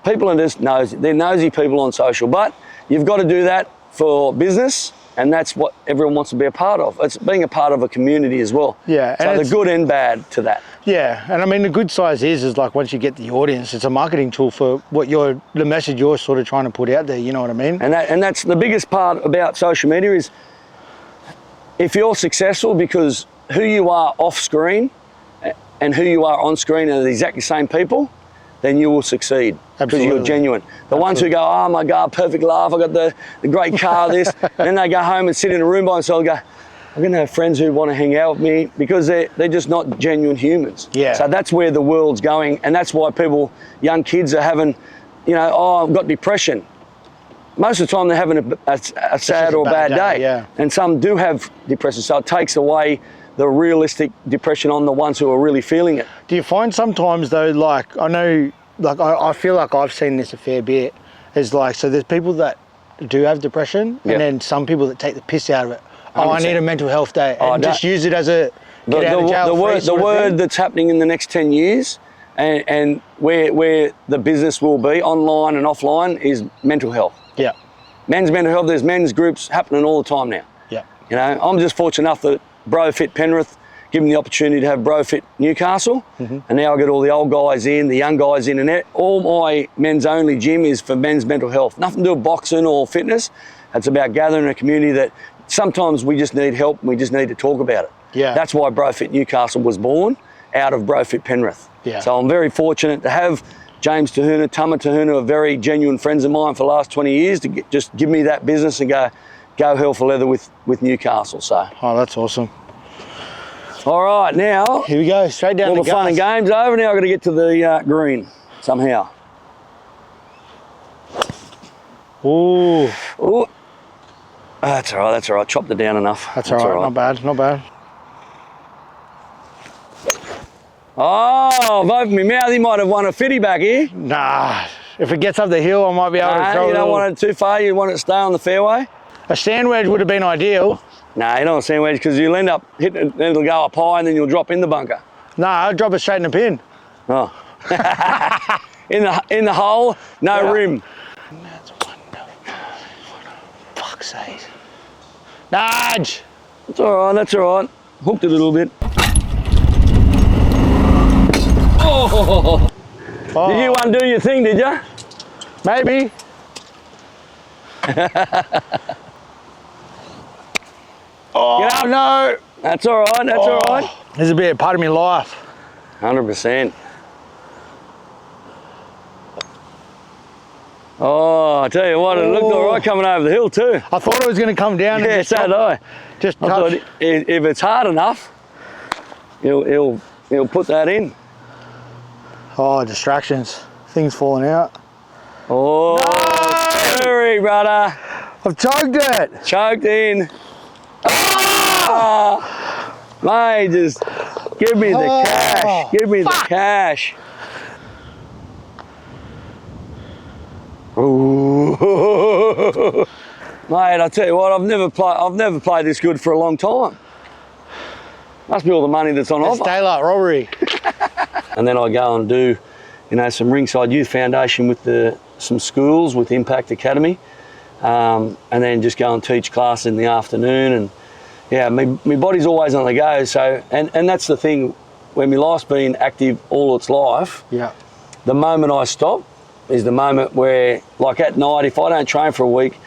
[SPEAKER 1] People are just nosy. They're nosy people on social, but you've got to do that for business, and that's what everyone wants to be a part of. It's being a part of a community as well.
[SPEAKER 3] Yeah.
[SPEAKER 1] So the good and bad to that.
[SPEAKER 3] Yeah, and I mean the good side is like once you get the audience, it's a marketing tool for the message you're sort of trying to put out there. You know what I mean?
[SPEAKER 1] And that's the biggest part about social media is, if you're successful, because who you are off screen and who you are on screen are the exactly same people, then you will succeed, because you're genuine. The ones who go, oh my God, perfect laugh, I got the great car, this, and then they go home and sit in a room by themselves and go, I'm going to have friends who want to hang out with me, because they're just not genuine humans.
[SPEAKER 3] Yeah.
[SPEAKER 1] So that's where the world's going, and that's why young kids are having, I've got depression. Most of the time they're having a sad or bad day.
[SPEAKER 3] Yeah. And
[SPEAKER 1] some do have depression, so it takes away the realistic depression on the ones who are really feeling it.
[SPEAKER 3] Do you find sometimes though, like I feel like I've seen this a fair bit, is like, so there's people that do have depression, and then some people that take the piss out of it. 100%. I need a mental health day, and just use it as a get out of jail
[SPEAKER 1] the word that's happening in the next 10 years, and where the business will be online and offline, is mental health.
[SPEAKER 3] Yeah.
[SPEAKER 1] Men's mental health. There's men's groups happening all the time now.
[SPEAKER 3] Yeah.
[SPEAKER 1] I'm just fortunate enough that BroFit Penrith give me the opportunity to have BroFit Newcastle, and now I get all the old guys in, the young guys in, and all my men's only gym is for men's mental health. Nothing to do with boxing or fitness. It's about gathering a community that sometimes we just need help and we just need to talk about it.
[SPEAKER 3] Yeah.
[SPEAKER 1] That's why BroFit Newcastle was born, out of BroFit Penrith.
[SPEAKER 3] Yeah.
[SPEAKER 1] So I'm very fortunate to have James Tahuna, Tama Tahuna, are very genuine friends of mine for the last 20 years, to just give me that business and go hell for leather with Newcastle. So.
[SPEAKER 3] Oh, that's awesome.
[SPEAKER 1] All right, now.
[SPEAKER 3] Here we go, straight down
[SPEAKER 1] all the fun and games over. Now I've got to get to the green somehow.
[SPEAKER 3] Ooh.
[SPEAKER 1] Ooh. That's all right. Chopped it down enough.
[SPEAKER 3] That's all right. Not bad.
[SPEAKER 1] Oh, vote for me mouth. He might have won a fitty back here.
[SPEAKER 3] Nah, if it gets up the hill, I might be able to throw it.
[SPEAKER 1] You don't want it too far. You want it to stay on the fairway.
[SPEAKER 3] A sand wedge would have been ideal.
[SPEAKER 1] Nah, you don't want a sand wedge, because you'll end up hitting it, then it'll go up high and then you'll drop in the bunker.
[SPEAKER 3] Nah, I'll drop it straight in the pin.
[SPEAKER 1] Oh. in the hole, no rim.
[SPEAKER 3] That's one. Fuck's sake. Nudge!
[SPEAKER 1] That's all right. Hooked it a little bit.
[SPEAKER 2] Oh!
[SPEAKER 3] Oh.
[SPEAKER 1] Did you undo your thing, did you?
[SPEAKER 3] Maybe. Oh,
[SPEAKER 1] Get up.
[SPEAKER 3] no.
[SPEAKER 1] That's all right, that's all right.
[SPEAKER 3] This is a bit part of my life.
[SPEAKER 1] 100%. Oh, I tell you what, it looked all right coming over the hill too.
[SPEAKER 3] I thought it was going to come down.
[SPEAKER 1] Yeah,
[SPEAKER 3] and
[SPEAKER 1] so did I.
[SPEAKER 3] Just
[SPEAKER 1] I
[SPEAKER 3] touch.
[SPEAKER 1] thought if it's hard enough, he'll put that in.
[SPEAKER 3] Oh, distractions. Things falling out.
[SPEAKER 1] Oh, sorry, brother.
[SPEAKER 3] I've choked it.
[SPEAKER 1] Choked in. Oh! Mate, just give me the cash. Give me the cash. Ooh. Mate, I tell you what, I've never played this good for a long time. Must be all the money that's on
[SPEAKER 3] It's
[SPEAKER 1] offer.
[SPEAKER 3] daylight robbery.
[SPEAKER 1] And then I go and do, some Ringside Youth Foundation with some schools with Impact Academy, and then just go and teach class in the afternoon. And yeah, my body's always on the go. So, and that's the thing, when my life's been active all its life,
[SPEAKER 3] Yeah.
[SPEAKER 1] the moment I stop is the moment where, like at night, if I don't train for a week,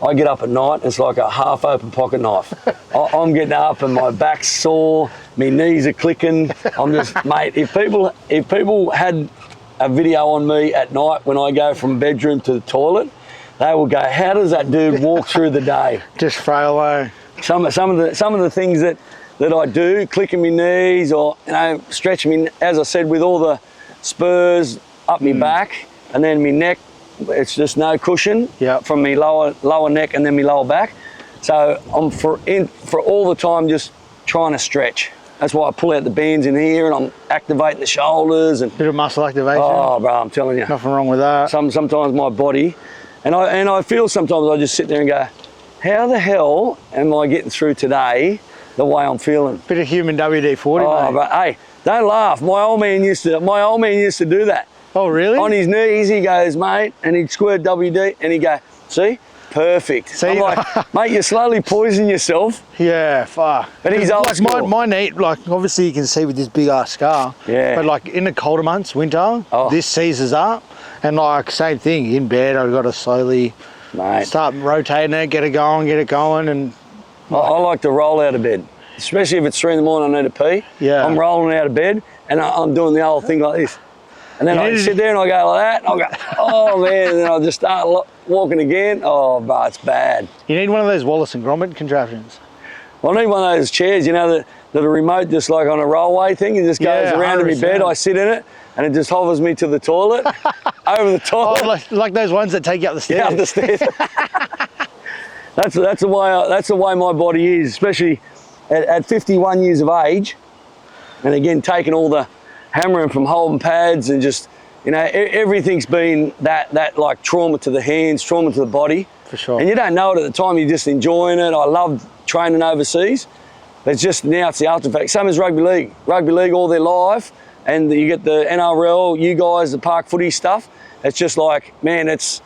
[SPEAKER 1] I get up at night, it's like a half open pocket knife. I'm getting up and my back's sore, my knees are clicking. I'm just, mate, if people had a video on me at night when I go from bedroom to the toilet, they will go, how does that dude walk through the day?
[SPEAKER 3] Just frail away.
[SPEAKER 1] Some of the things that I do, clicking my knees or, stretching me, as I said, with all the spurs up my back, and then my neck, it's just no cushion from my lower neck and then my lower back. So I'm for all the time just trying to stretch. That's why I pull out the bands in here and I'm activating the shoulders and
[SPEAKER 3] Bit of muscle activation.
[SPEAKER 1] oh, bro, I'm telling you.
[SPEAKER 3] Nothing wrong with that.
[SPEAKER 1] Sometimes my body, and I feel sometimes I just sit there and go, how the hell am I getting through today the way I'm feeling?
[SPEAKER 3] Bit of human WD-40,
[SPEAKER 1] Oh,
[SPEAKER 3] mate.
[SPEAKER 1] but hey, don't laugh. My old man used to do that.
[SPEAKER 3] Oh, really?
[SPEAKER 1] On his knees, he goes, mate, and he'd squirt WD, and he'd go, see, perfect.
[SPEAKER 3] See?
[SPEAKER 1] I'm like, mate, you slowly poison yourself.
[SPEAKER 3] Yeah, fuck.
[SPEAKER 1] But he's old
[SPEAKER 3] like
[SPEAKER 1] school.
[SPEAKER 3] my knee, like obviously you can see with this big ass scar.
[SPEAKER 1] Yeah.
[SPEAKER 3] But like in the colder months, winter,
[SPEAKER 1] Oh.
[SPEAKER 3] this seizes up, and like same thing in bed. I've got to slowly
[SPEAKER 1] Mate,
[SPEAKER 3] start rotating it, get it going, and
[SPEAKER 1] I like to roll out of bed, especially if it's 3 in the morning. I need to pee.
[SPEAKER 3] Yeah.
[SPEAKER 1] I'm rolling out of bed, and I'm doing the old thing like this. And then I sit there and I go like that, and I go, oh man, and then I'll just start walking again. Oh, bro, it's bad.
[SPEAKER 3] you need one of those Wallace and Gromit contraptions.
[SPEAKER 1] Well, I need one of those chairs, that are remote, just like on a railway thing. It just goes
[SPEAKER 3] Yeah,
[SPEAKER 1] around in my
[SPEAKER 3] 100%.
[SPEAKER 1] bed. I sit in it, and it just hovers me to the toilet, over the toilet,
[SPEAKER 3] Oh, like those ones that take you up the stairs.
[SPEAKER 1] up the stairs. That's the way my body is, especially at 51 years of age, and again taking all the hammering from holding pads and just everything's been that like trauma to the hands, trauma to the body.
[SPEAKER 3] For sure.
[SPEAKER 1] And you don't know it at the time. You're just enjoying it. I love training overseas. But it's just now it's the after effect. Same as rugby league. Rugby league all their life, and you get the NRL, you guys, the park footy stuff. It's just like, man, it's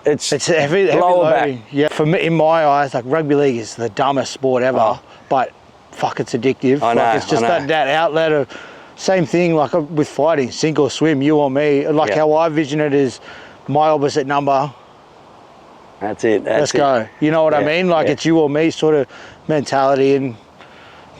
[SPEAKER 3] heavy
[SPEAKER 1] lower
[SPEAKER 3] loading.
[SPEAKER 1] back.
[SPEAKER 3] Yeah, for me, in my eyes, like rugby league is the dumbest sport ever,
[SPEAKER 1] Oh.
[SPEAKER 3] but fuck, it's addictive.
[SPEAKER 1] I know,
[SPEAKER 3] Like, it's just
[SPEAKER 1] I know.
[SPEAKER 3] that outlet of, same thing like with fighting, sink or swim, you or me. Like
[SPEAKER 1] Yeah.
[SPEAKER 3] how I vision it is my opposite number,
[SPEAKER 1] That's it.
[SPEAKER 3] let's go. You know what I
[SPEAKER 1] Yeah,
[SPEAKER 3] mean? Like
[SPEAKER 1] yeah.
[SPEAKER 3] it's you or me sort of mentality, and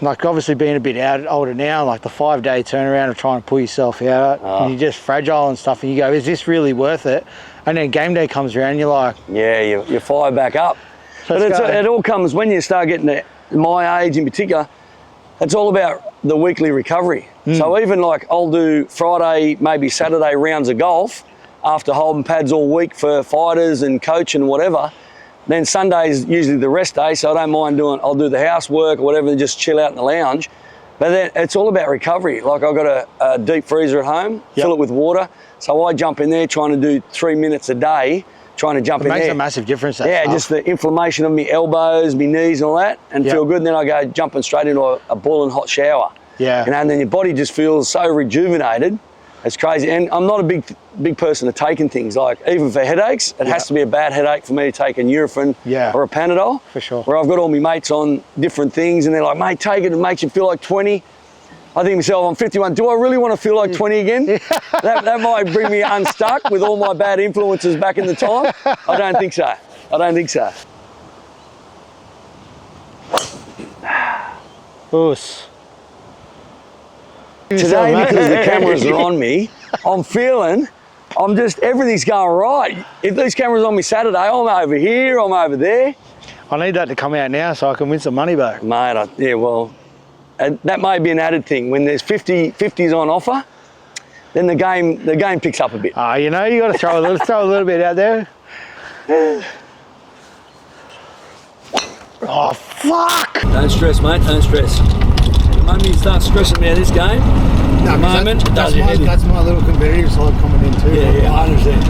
[SPEAKER 3] like obviously being a bit older now, like the 5-day turnaround of trying to pull yourself out, and you're just fragile and stuff, and you go, is this really worth it? And then game day comes around, you're like,
[SPEAKER 1] Yeah, you fire back up. But
[SPEAKER 3] Let's go.
[SPEAKER 1] it all comes when you start getting to my age in particular. It's all about the weekly recovery. So even like I'll do Friday, maybe Saturday rounds of golf after holding pads all week for fighters and coach and whatever. Then Sunday's usually the rest day, so I don't mind I'll do the housework or whatever and just chill out in the lounge. But then it's all about recovery. Like I've got a deep freezer at home, fill it with water. So I jump in there trying to do 3 minutes a day, trying to jump
[SPEAKER 3] it
[SPEAKER 1] in
[SPEAKER 3] makes
[SPEAKER 1] there.
[SPEAKER 3] a massive difference. That
[SPEAKER 1] Yeah,
[SPEAKER 3] stuff.
[SPEAKER 1] just the inflammation of my elbows, my knees and all that, and
[SPEAKER 3] Yep.
[SPEAKER 1] feel good. And then I go jumping straight into a boiling hot shower.
[SPEAKER 3] Yeah.
[SPEAKER 1] And then your body just feels so rejuvenated. It's crazy. And I'm not a big person of taking things. Like even for headaches, it has to be a bad headache for me to take a Nurofen or a Panadol.
[SPEAKER 3] For sure.
[SPEAKER 1] Where I've got all my mates on different things and they're like, mate, take it makes you feel like 20. I think to myself, I'm 51. Do I really want to feel like 20 again? that might bring me unstuck with all my bad influences back in the time. I don't think so. I don't think so.
[SPEAKER 3] Oos.
[SPEAKER 1] Today, because the cameras are on me, everything's going right. If these cameras are on me Saturday, I'm over here, I'm over there.
[SPEAKER 3] I need that to come out now so I can win some money back.
[SPEAKER 1] Mate, that may be an added thing. When there's 50s on offer, then the game picks up a bit.
[SPEAKER 3] You know, you got to throw a little bit out there. Oh, fuck!
[SPEAKER 2] Don't stress, mate, don't stress. The moment you start stressing me out this game,
[SPEAKER 3] That's my little competitive side coming in too.
[SPEAKER 2] Yeah, I understand.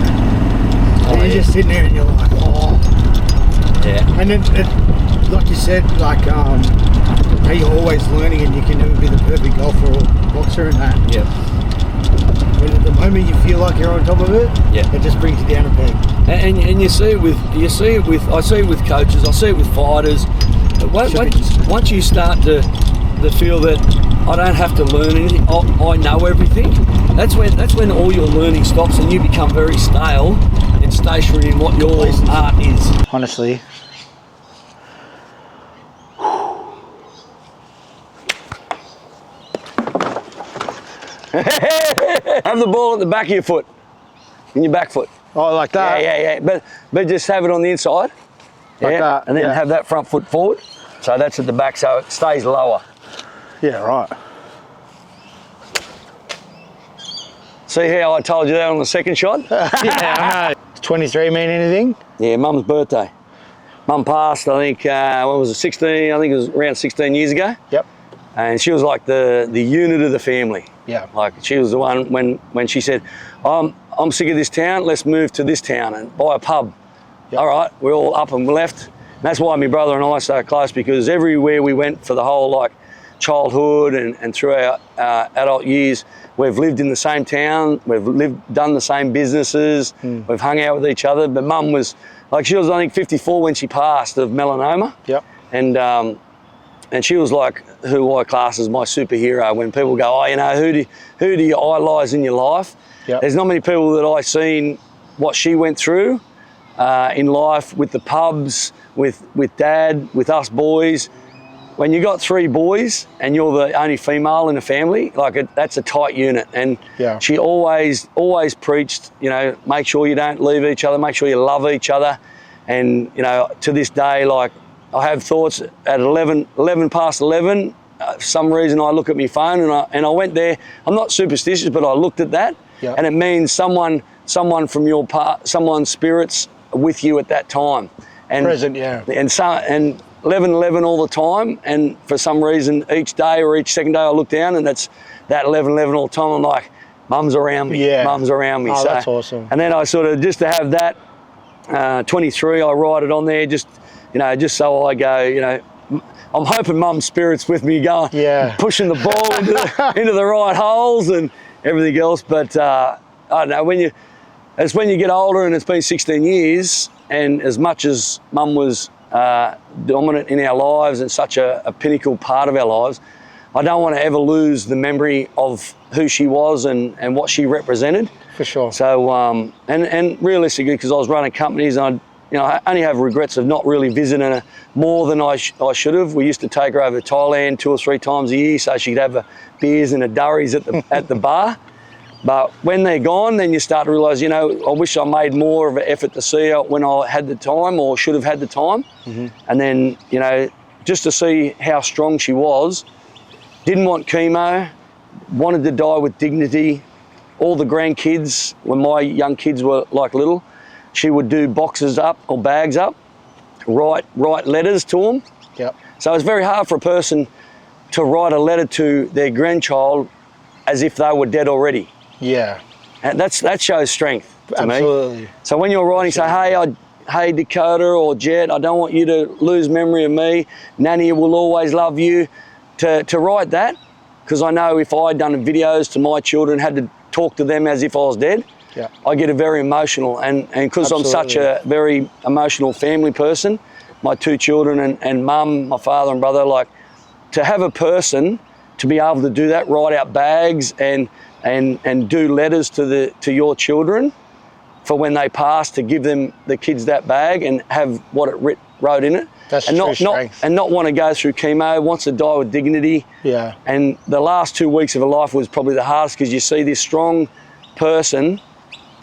[SPEAKER 3] So you're just sitting there and you're like, oh.
[SPEAKER 2] Yeah.
[SPEAKER 3] And then, like you said, like, how you're always learning and you can never be the perfect golfer or boxer and that.
[SPEAKER 2] Yeah.
[SPEAKER 3] But at the moment you feel like you're on top of it, it just brings you down a peg.
[SPEAKER 2] And you see it with I see it with coaches, I see it with fighters. Once you start to feel that I don't have to learn anything, I know everything, that's when all your learning stops and you become very stale and stationary in what your art is.
[SPEAKER 3] Honestly.
[SPEAKER 1] Have the ball at the back of your foot, in your back foot.
[SPEAKER 3] Oh, like that?
[SPEAKER 1] Yeah. But just have it on the inside.
[SPEAKER 3] Like that,
[SPEAKER 1] and then have that front foot forward. So that's at the back, so it stays lower.
[SPEAKER 3] Yeah, right.
[SPEAKER 1] See how I told you that on the second shot?
[SPEAKER 3] Yeah, I know. Does 23 mean anything?
[SPEAKER 1] Yeah, Mum's birthday. Mum passed, I think, when was it, 16? I think it was around 16 years ago.
[SPEAKER 3] Yep.
[SPEAKER 1] And she was like the unit of the family.
[SPEAKER 3] Yeah.
[SPEAKER 1] Like she was the one when she said, I'm sick of this town, let's move to this town and buy a pub. Yep. All right, we're all up and left. And that's why my brother and I are so close, because everywhere we went for the whole like childhood and through our adult years, we've lived in the same town, done the same businesses, we've hung out with each other. But Mum was, like, she was I think 54 when she passed of melanoma.
[SPEAKER 3] Yep.
[SPEAKER 1] And she was like who I class as my superhero. When people go, oh, you know, who do you idolise in your life?
[SPEAKER 3] Yep.
[SPEAKER 1] There's not many people that I've seen what she went through in life with the pubs, with Dad, with us boys. When you got 3 boys and you're the only female in the family, that's a tight unit. And she always preached, you know, make sure you don't leave each other, make sure you love each other. And, you know, to this day, like, I have thoughts at 11 past 11, for some reason I look at my phone and I went there. I'm not superstitious, but I looked at that, and it means someone from your part, someone's spirits with you at that time. And
[SPEAKER 3] present, yeah.
[SPEAKER 1] And 11:11 all the time, and for some reason each day or each second day I look down and that's that 11:11 all the time. I'm like, Mum's around me, Mum's around me.
[SPEAKER 3] Oh,
[SPEAKER 1] so,
[SPEAKER 3] that's awesome.
[SPEAKER 1] And then I sort of, just to have that 23, I write it on there, just, you know, just so I go, you know, I'm hoping Mum's spirit's with me going, pushing the ball into the right holes and everything else. But I don't know, when you get older, and it's been 16 years, and as much as Mum was dominant in our lives and such a pinnacle part of our lives, I don't want to ever lose the memory of who she was and what she represented.
[SPEAKER 3] For sure.
[SPEAKER 1] So, and realistically, because I was running companies, and I only have regrets of not really visiting her more than I should have. We used to take her over to Thailand 2 or 3 times a year so she could have her beers and her durries at the bar. But when they're gone, then you start to realise, you know, I wish I made more of an effort to see her when I had the time, or should have had the time. Mm-hmm. And then, you know, just to see how strong she was. Didn't want chemo, wanted to die with dignity. All the grandkids, when my young kids were like little, she would do boxes up or bags up, write letters to them.
[SPEAKER 3] Yep.
[SPEAKER 1] So it's very hard for a person to write a letter to their grandchild as if they were dead already.
[SPEAKER 3] Yeah.
[SPEAKER 1] And that shows strength to
[SPEAKER 3] Absolutely.
[SPEAKER 1] me. So when you're writing, say, hey Dakota or Jet, I don't want you to lose memory of me. Nanny will always love you. To write that, because I know if I'd done videos to my children, had to talk to them as if I was dead, I get very emotional. And because I'm such a very emotional family person, my 2 children and Mum, my father and brother, like, to have a person to be able to do that, write out bags and do letters to your children for when they pass, to give them the kids that bag and have what it wrote in it.
[SPEAKER 3] That's
[SPEAKER 1] and
[SPEAKER 3] true
[SPEAKER 1] not
[SPEAKER 3] strength.
[SPEAKER 1] and not want to go through chemo, wants to die with dignity.
[SPEAKER 3] Yeah.
[SPEAKER 1] And the last 2 weeks of her life was probably the hardest, because you see this strong person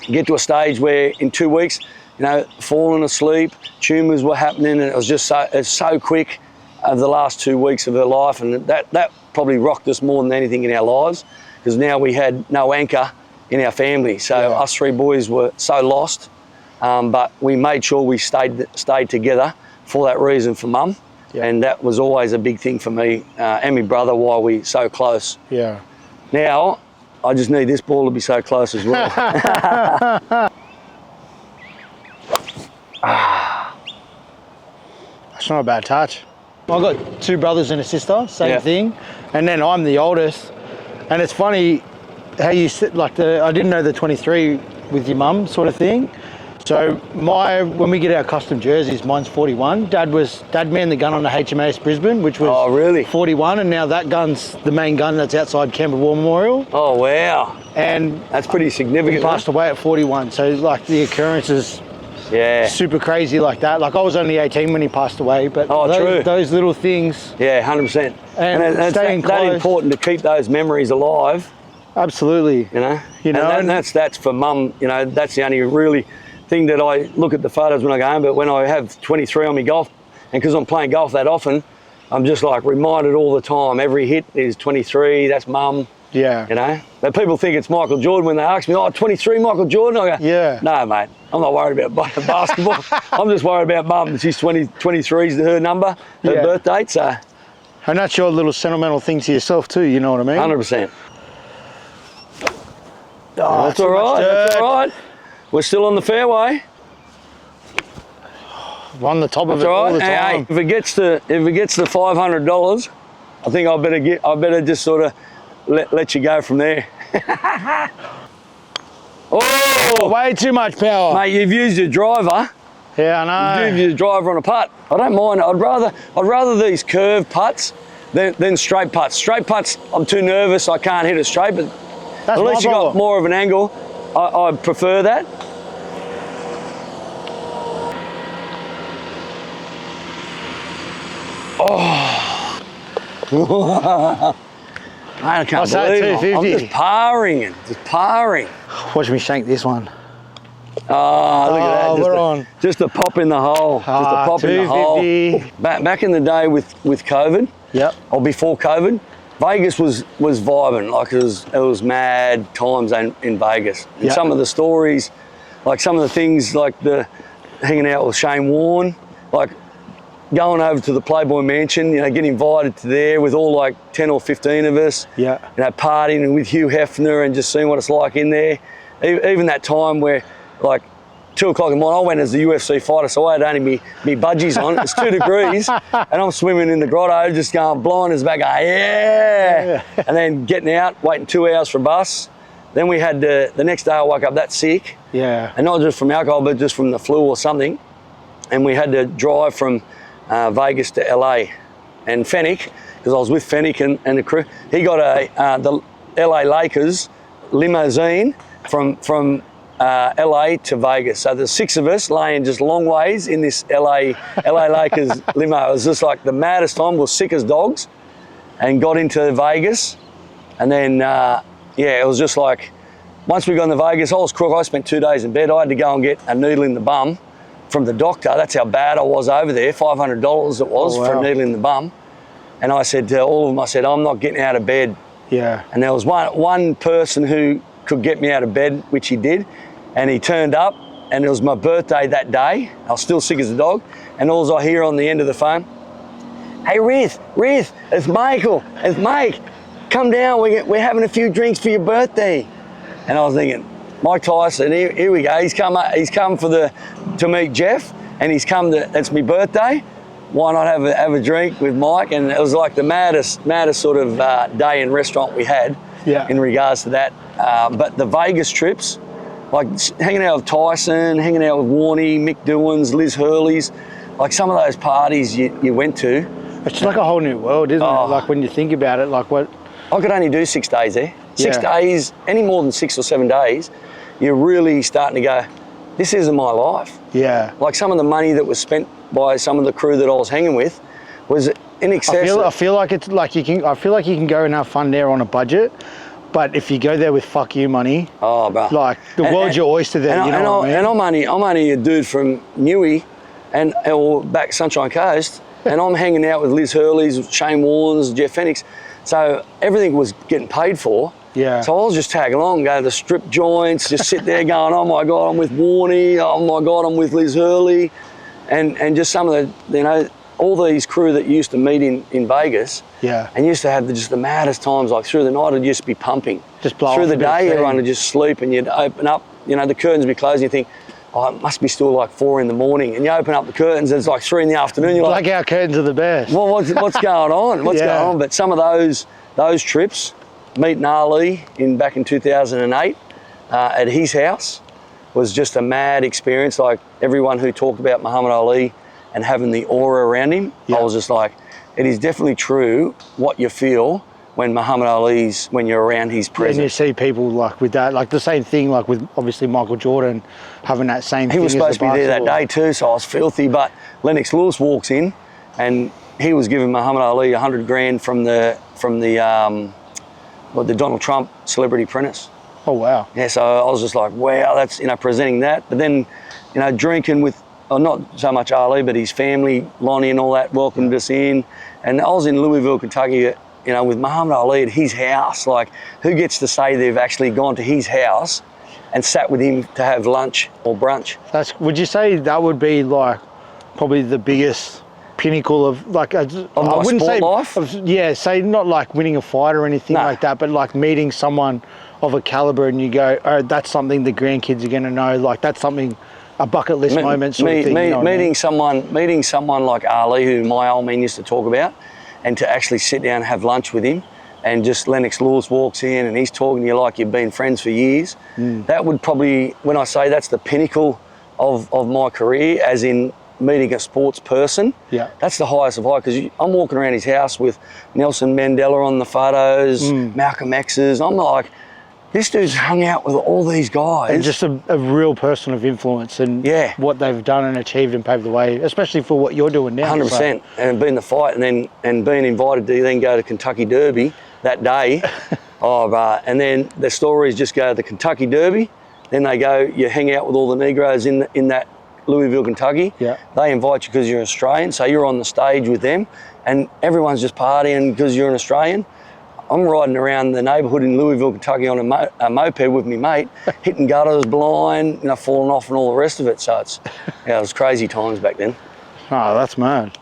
[SPEAKER 1] get to a stage where in 2 weeks, you know, falling asleep, tumours were happening, and it was just so quick over the last 2 weeks of her life, and that probably rocked us more than anything in our lives, because now we had no anchor in our family. So us three boys were so lost, but we made sure we stayed together for that reason for Mum, and that was always a big thing for me and my brother, why we so close.
[SPEAKER 3] Yeah.
[SPEAKER 1] Now, I just need this ball to be so close as well.
[SPEAKER 3] That's not a bad touch. I've got 2 brothers and a sister, same thing, and then I'm the oldest. And it's funny how you sit like I didn't know the 23 with your mum sort of thing. So when we get our custom jerseys, mine's 41. Dad manned the gun on the HMAS Brisbane, which was 41, and now that gun's the main gun that's outside Canberra War Memorial.
[SPEAKER 1] Oh wow!
[SPEAKER 3] And
[SPEAKER 1] that's pretty significant.
[SPEAKER 3] He passed away at 41, so like the occurrences.
[SPEAKER 1] Yeah.
[SPEAKER 3] Super crazy like that. Like I was only 18 when he passed away, but those little things.
[SPEAKER 1] Yeah, 100%.
[SPEAKER 3] And
[SPEAKER 1] it's that important to keep those memories alive.
[SPEAKER 3] Absolutely.
[SPEAKER 1] You know, and that's for Mum. You know, that's the only really thing that I look at the photos when I go home. But when I have 23 on my golf, and because I'm playing golf that often, I'm just like reminded all the time. Every hit is 23. That's Mum.
[SPEAKER 3] Yeah.
[SPEAKER 1] You know, but people think it's Michael Jordan when they ask me, 23 Michael Jordan. I go,
[SPEAKER 3] yeah.
[SPEAKER 1] No, mate. I'm not worried about basketball. I'm just worried about Mum. She's 23 is her number, her birth date. So.
[SPEAKER 3] And that's your little sentimental thing to yourself too, you know what I mean?
[SPEAKER 1] 100%.
[SPEAKER 3] Oh,
[SPEAKER 1] that's all right. That's all right. We're still on the fairway.
[SPEAKER 3] On the top of it
[SPEAKER 1] all
[SPEAKER 3] the time.
[SPEAKER 1] Hey, if it gets to $500, I think I better just sort of let you go from there.
[SPEAKER 3] Oh, way too much power.
[SPEAKER 1] Mate, you've used your driver.
[SPEAKER 3] Yeah, I know.
[SPEAKER 1] You've used your driver on a putt. I don't mind. I'd rather these curved putts than straight putts. Straight putts, I'm too nervous. I can't hit it straight, but
[SPEAKER 3] that's
[SPEAKER 1] at least you got more of an angle. I prefer that. Oh. I can't believe it. I'm just parring it. Just parring.
[SPEAKER 3] Watch me shank this one.
[SPEAKER 1] Oh, look at that. Just a pop in the hole. Just a pop in the hole. Back in the day with COVID, or before COVID, Vegas was vibing. Like it was mad times in Vegas. And some of the stories, like some of the things, like the hanging out with Shane Warne, like going over to the Playboy Mansion, you know, getting invited to there with all like 10 or 15 of us, you know, partying with Hugh Hefner and just seeing what it's like in there. Even that time where like 2 o'clock in the morning, I went as the UFC fighter, so I had only me budgies on. It's 2 degrees, and I'm swimming in the grotto, just going blind as a bat, going, yeah! And then getting out, waiting 2 hours for a bus. Then we had the next day I woke up that sick.
[SPEAKER 3] Yeah.
[SPEAKER 1] And not just from alcohol, but just from the flu or something. And we had to drive from Vegas to LA. And Fennick, because I was with Fennick and the crew, he got the LA Lakers limousine from LA to Vegas. So there's 6 of us laying just long ways in this LA Lakers limo. It was just like the maddest time. We were sick as dogs and got into Vegas. And then, it was just like, once we got into Vegas, I was crook. I spent 2 days in bed. I had to go and get a needle in the bum from the doctor. That's how bad I was over there. $500 it was for a needle in the bum. And I said to all of them, I said, I'm not getting out of bed.
[SPEAKER 3] Yeah.
[SPEAKER 1] And there was one person who could get me out of bed, which he did. And he turned up, and it was my birthday that day. I was still sick as a dog. And all I hear on the end of the phone, hey, Riz, it's Michael, it's Mike. Come down, we're having a few drinks for your birthday. And I was thinking, Mike Tyson, here we go. He's come to meet Jeff, and it's my birthday. Why not have a drink with Mike? And it was like the maddest sort of day in restaurant we had in regards to that. But the Vegas trips, like hanging out with Tyson, hanging out with Warney, Mick Doohan's, Liz Hurley's, like some of those parties you went to.
[SPEAKER 3] It's like a whole new world, isn't it? Like when you think about it, like what
[SPEAKER 1] I could only do 6 days there. 6
[SPEAKER 3] Yeah.
[SPEAKER 1] days, any more than 6 or 7 days, you're really starting to go, this isn't my life.
[SPEAKER 3] Yeah.
[SPEAKER 1] Like some of the money that was spent by some of the crew that I was hanging with was in excess.
[SPEAKER 3] I feel like it's like you can. I feel like you can go and have fun there on a budget, but if you go there with fuck you money, like the world's your oyster there.
[SPEAKER 1] And,
[SPEAKER 3] you know what I mean?
[SPEAKER 1] And I'm only a dude from Newey, or back Sunshine Coast, and I'm hanging out with Liz Hurley's, Shane Warren's, Jeff Fennick's. So everything was getting paid for.
[SPEAKER 3] Yeah.
[SPEAKER 1] So I was just tagging along, go to the strip joints, just sit there going, oh my God, I'm with Warney, oh my God, I'm with Liz Hurley. And just some of the, all these crew that used to meet in Vegas.
[SPEAKER 3] Yeah.
[SPEAKER 1] And used to have just the maddest times, like through the night it'd just be pumping.
[SPEAKER 3] Just blow
[SPEAKER 1] through
[SPEAKER 3] off
[SPEAKER 1] the
[SPEAKER 3] a bit of
[SPEAKER 1] day,
[SPEAKER 3] steam.
[SPEAKER 1] everyone would just sleep and you'd open up, the curtains would be closed and you think, oh, it must be still like 4 a.m. And you open up the curtains and it's like 3 p.m. You're like,
[SPEAKER 3] our curtains are the best.
[SPEAKER 1] well, what's going on? What's going on? But some of those trips, meeting Ali back in 2008 at his house was just a mad experience. Like everyone who talked about Muhammad Ali and having the aura around him, I was just like, it is definitely true what you feel when when you're around his presence.
[SPEAKER 3] And you see people like with that, like the same thing, like with obviously Michael Jordan having that same thing.
[SPEAKER 1] He was supposed to be there that day too, so I was filthy. But Lennox Lewis walks in, and he was giving Muhammad Ali $100,000 from the Donald Trump Celebrity Apprentice.
[SPEAKER 3] Oh wow!
[SPEAKER 1] Yeah, so I was just like, wow, that's presenting that. But then, drinking with, not so much Ali, but his family, Lonnie and all that, welcomed us in. And I was in Louisville, Kentucky, with Muhammad Ali at his house. Like, who gets to say they've actually gone to his house and sat with him to have lunch or brunch?
[SPEAKER 3] Would you say that would be like probably the biggest pinnacle of like I wouldn't say
[SPEAKER 1] life?
[SPEAKER 3] Say not like winning a fight or anything like that, but like meeting someone of a caliber and you go, oh, that's something the grandkids are going to know. Like that's something, a bucket list moment sort of thing.
[SPEAKER 1] Meeting someone like Ali, who my old man used to talk about, and to actually sit down and have lunch with him, and just Lennox Lewis walks in and he's talking to you like you've been friends for years. That would probably, when I say that's the pinnacle of my career, as in meeting a sports person, that's the highest of high, because I'm walking around his house with Nelson Mandela on the photos, Malcolm X's. I'm like, this dude's hung out with all these guys.
[SPEAKER 3] And just a real person of influence and what they've done and achieved and paved the way, especially for what you're doing now.
[SPEAKER 1] 100%. So. And being the fight and being invited to then go to Kentucky Derby that day. And then the stories just go to the Kentucky Derby. Then they go, you hang out with all the Negroes in that Louisville, Kentucky.
[SPEAKER 3] Yeah.
[SPEAKER 1] They invite you because you're Australian. So you're on the stage with them and everyone's just partying because you're an Australian. I'm riding around the neighbourhood in Louisville, Kentucky on a moped with me mate, hitting gutters, blind, falling off and all the rest of it. So it was crazy times back then.
[SPEAKER 3] Oh, that's mad.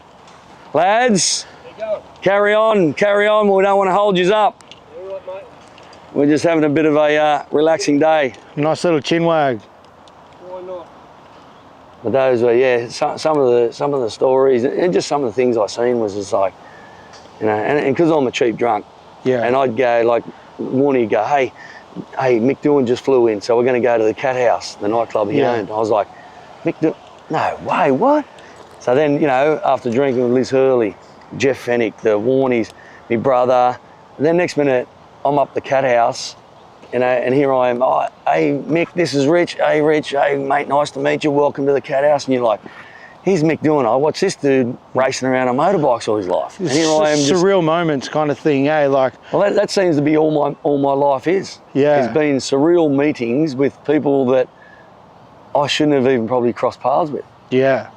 [SPEAKER 1] Lads, carry on. We don't want to hold you up.
[SPEAKER 5] All right, mate.
[SPEAKER 1] We're just having a bit of a relaxing day.
[SPEAKER 3] Nice little chin wag.
[SPEAKER 5] Why not?
[SPEAKER 1] But those were, some of the stories and just some of the things I seen was just like, and because I'm a cheap drunk.
[SPEAKER 3] Yeah.
[SPEAKER 1] And I'd go, like, Warnie would go, hey, Mick Doohan just flew in, so we're going to go to the Cat House, the nightclub he owned. I was like, Mick Doohan, no way, what? So then, after drinking with Liz Hurley, Jeff Fennick, the Warnies, my brother, and then next minute, I'm up the Cat House, and here I am, hey, Mick, this is Rich. Hey, Rich, hey, mate, nice to meet you. Welcome to the Cat House. And you're like, here's Mick Doohan. I watched this dude racing around on motorbikes all his life. And here I am,
[SPEAKER 3] surreal moments kind of thing, like.
[SPEAKER 1] Well, that seems to be all my life is.
[SPEAKER 3] Yeah.
[SPEAKER 1] It's been surreal meetings with people that I shouldn't have even probably crossed paths with.
[SPEAKER 3] Yeah.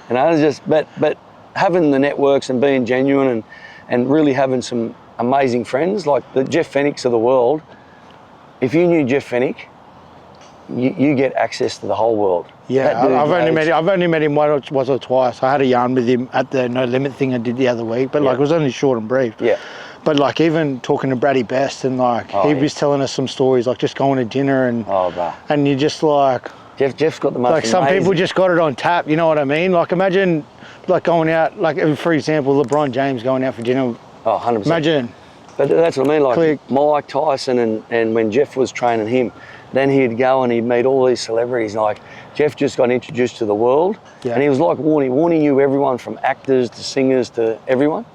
[SPEAKER 1] It's just, but having the networks and being genuine and really having some amazing friends like the Jeff Fennicks of the world. If you knew Jeff Fennick, you get access to the whole world.
[SPEAKER 3] Yeah, I've only met him once or twice. I had a yarn with him at the No Limit thing I did the other week, but like it was only short and brief.
[SPEAKER 1] Yeah.
[SPEAKER 3] But like even talking to Braddy Best and like he was telling us some stories, like just going to dinner and and you just like
[SPEAKER 1] Jeff's got the most
[SPEAKER 3] like some people just got it on tap. You know what I mean? Like imagine like going out, like for example, LeBron James going out for dinner.
[SPEAKER 1] Oh, 100%.
[SPEAKER 3] Imagine.
[SPEAKER 1] But that's what I mean. Like Mike Tyson and when Jeff was training him. Then he'd go and he'd meet all these celebrities. Like Jeff just got introduced to the world, and he was like Warnie knew everyone from actors to singers to everyone.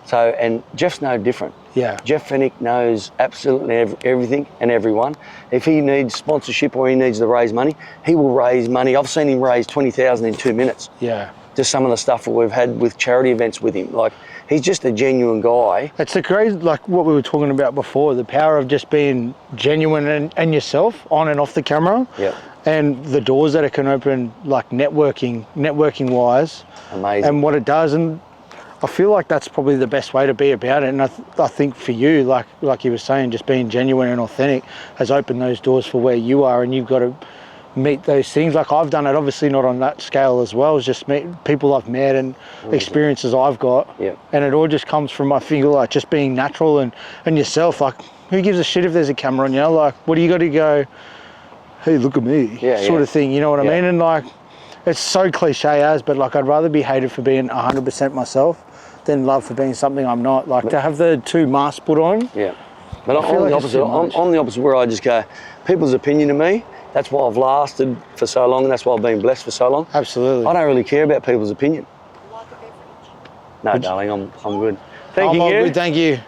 [SPEAKER 1] So, and Jeff's no different.
[SPEAKER 3] Yeah.
[SPEAKER 1] Jeff Fennick knows absolutely everything and everyone. If he needs sponsorship or he needs to raise money, he will raise money. I've seen him raise 20,000 in 2 minutes.
[SPEAKER 3] Yeah.
[SPEAKER 1] Just some of the stuff that we've had with charity events with him. Like, he's just a genuine guy.
[SPEAKER 3] It's the crazy, like what we were talking about before, the power of just being genuine and yourself on and off the camera.
[SPEAKER 1] Yeah.
[SPEAKER 3] And the doors that it can open, like networking wise.
[SPEAKER 1] Amazing.
[SPEAKER 3] And what it does, and I feel like that's probably the best way to be about it. And I think for you, like you were saying, just being genuine and authentic has opened those doors for where you are, and you've got to meet those things. Like I've done it, obviously not on that scale as well. It's just meet people I've met and experiences I've got.
[SPEAKER 1] Yeah. And
[SPEAKER 3] it all just comes from, I feel like, just being natural and yourself. Like, who gives a shit if there's a camera on you? Like, what do you got to go, hey, look at me, sort of thing, you know what I mean? And like, it's so cliche as, but like, I'd rather be hated for being 100% myself than loved for being something I'm not. Like, to have the two masks put on.
[SPEAKER 1] Yeah. But I'm the opposite. I'm the opposite, where I just go, people's opinion of me, that's why I've lasted for so long, and that's why I've been blessed for so long.
[SPEAKER 3] Absolutely.
[SPEAKER 1] I don't really care about people's opinion. No, darling, I'm good. Thank you.
[SPEAKER 3] Good, thank you.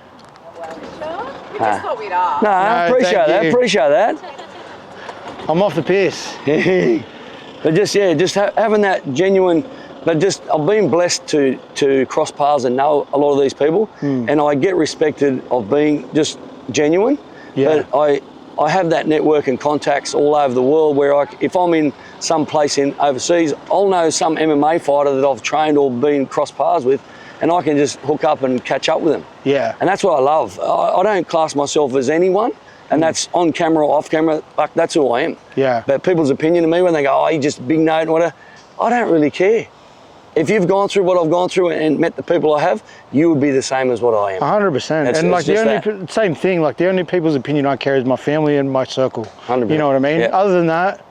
[SPEAKER 6] We just thought we'd ask.
[SPEAKER 1] No, I appreciate
[SPEAKER 3] thank
[SPEAKER 1] that.
[SPEAKER 3] you.
[SPEAKER 1] Appreciate that.
[SPEAKER 3] I'm off the piss.
[SPEAKER 1] But just having that genuine. But just I've been blessed to cross paths and know a lot of these people, and I get respected of being just genuine.
[SPEAKER 3] Yeah.
[SPEAKER 1] But I have that network and contacts all over the world where if I'm in some place in overseas, I'll know some MMA fighter that I've trained or been cross paths with, and I can just hook up and catch up with them.
[SPEAKER 3] Yeah.
[SPEAKER 1] And that's what I love. I don't class myself as anyone, and that's on camera or off camera. Like, that's who I am.
[SPEAKER 3] Yeah.
[SPEAKER 1] But people's opinion of me when they go, oh, you just big note and whatever, I don't really care. If you've gone through what I've gone through and met the people I have, you would be the same as what I am.
[SPEAKER 3] 100%. And like the only same thing, like the only people's opinion I care is my family and my circle.
[SPEAKER 1] 100%.
[SPEAKER 3] You know what I mean?
[SPEAKER 1] Yeah.
[SPEAKER 3] Other than that,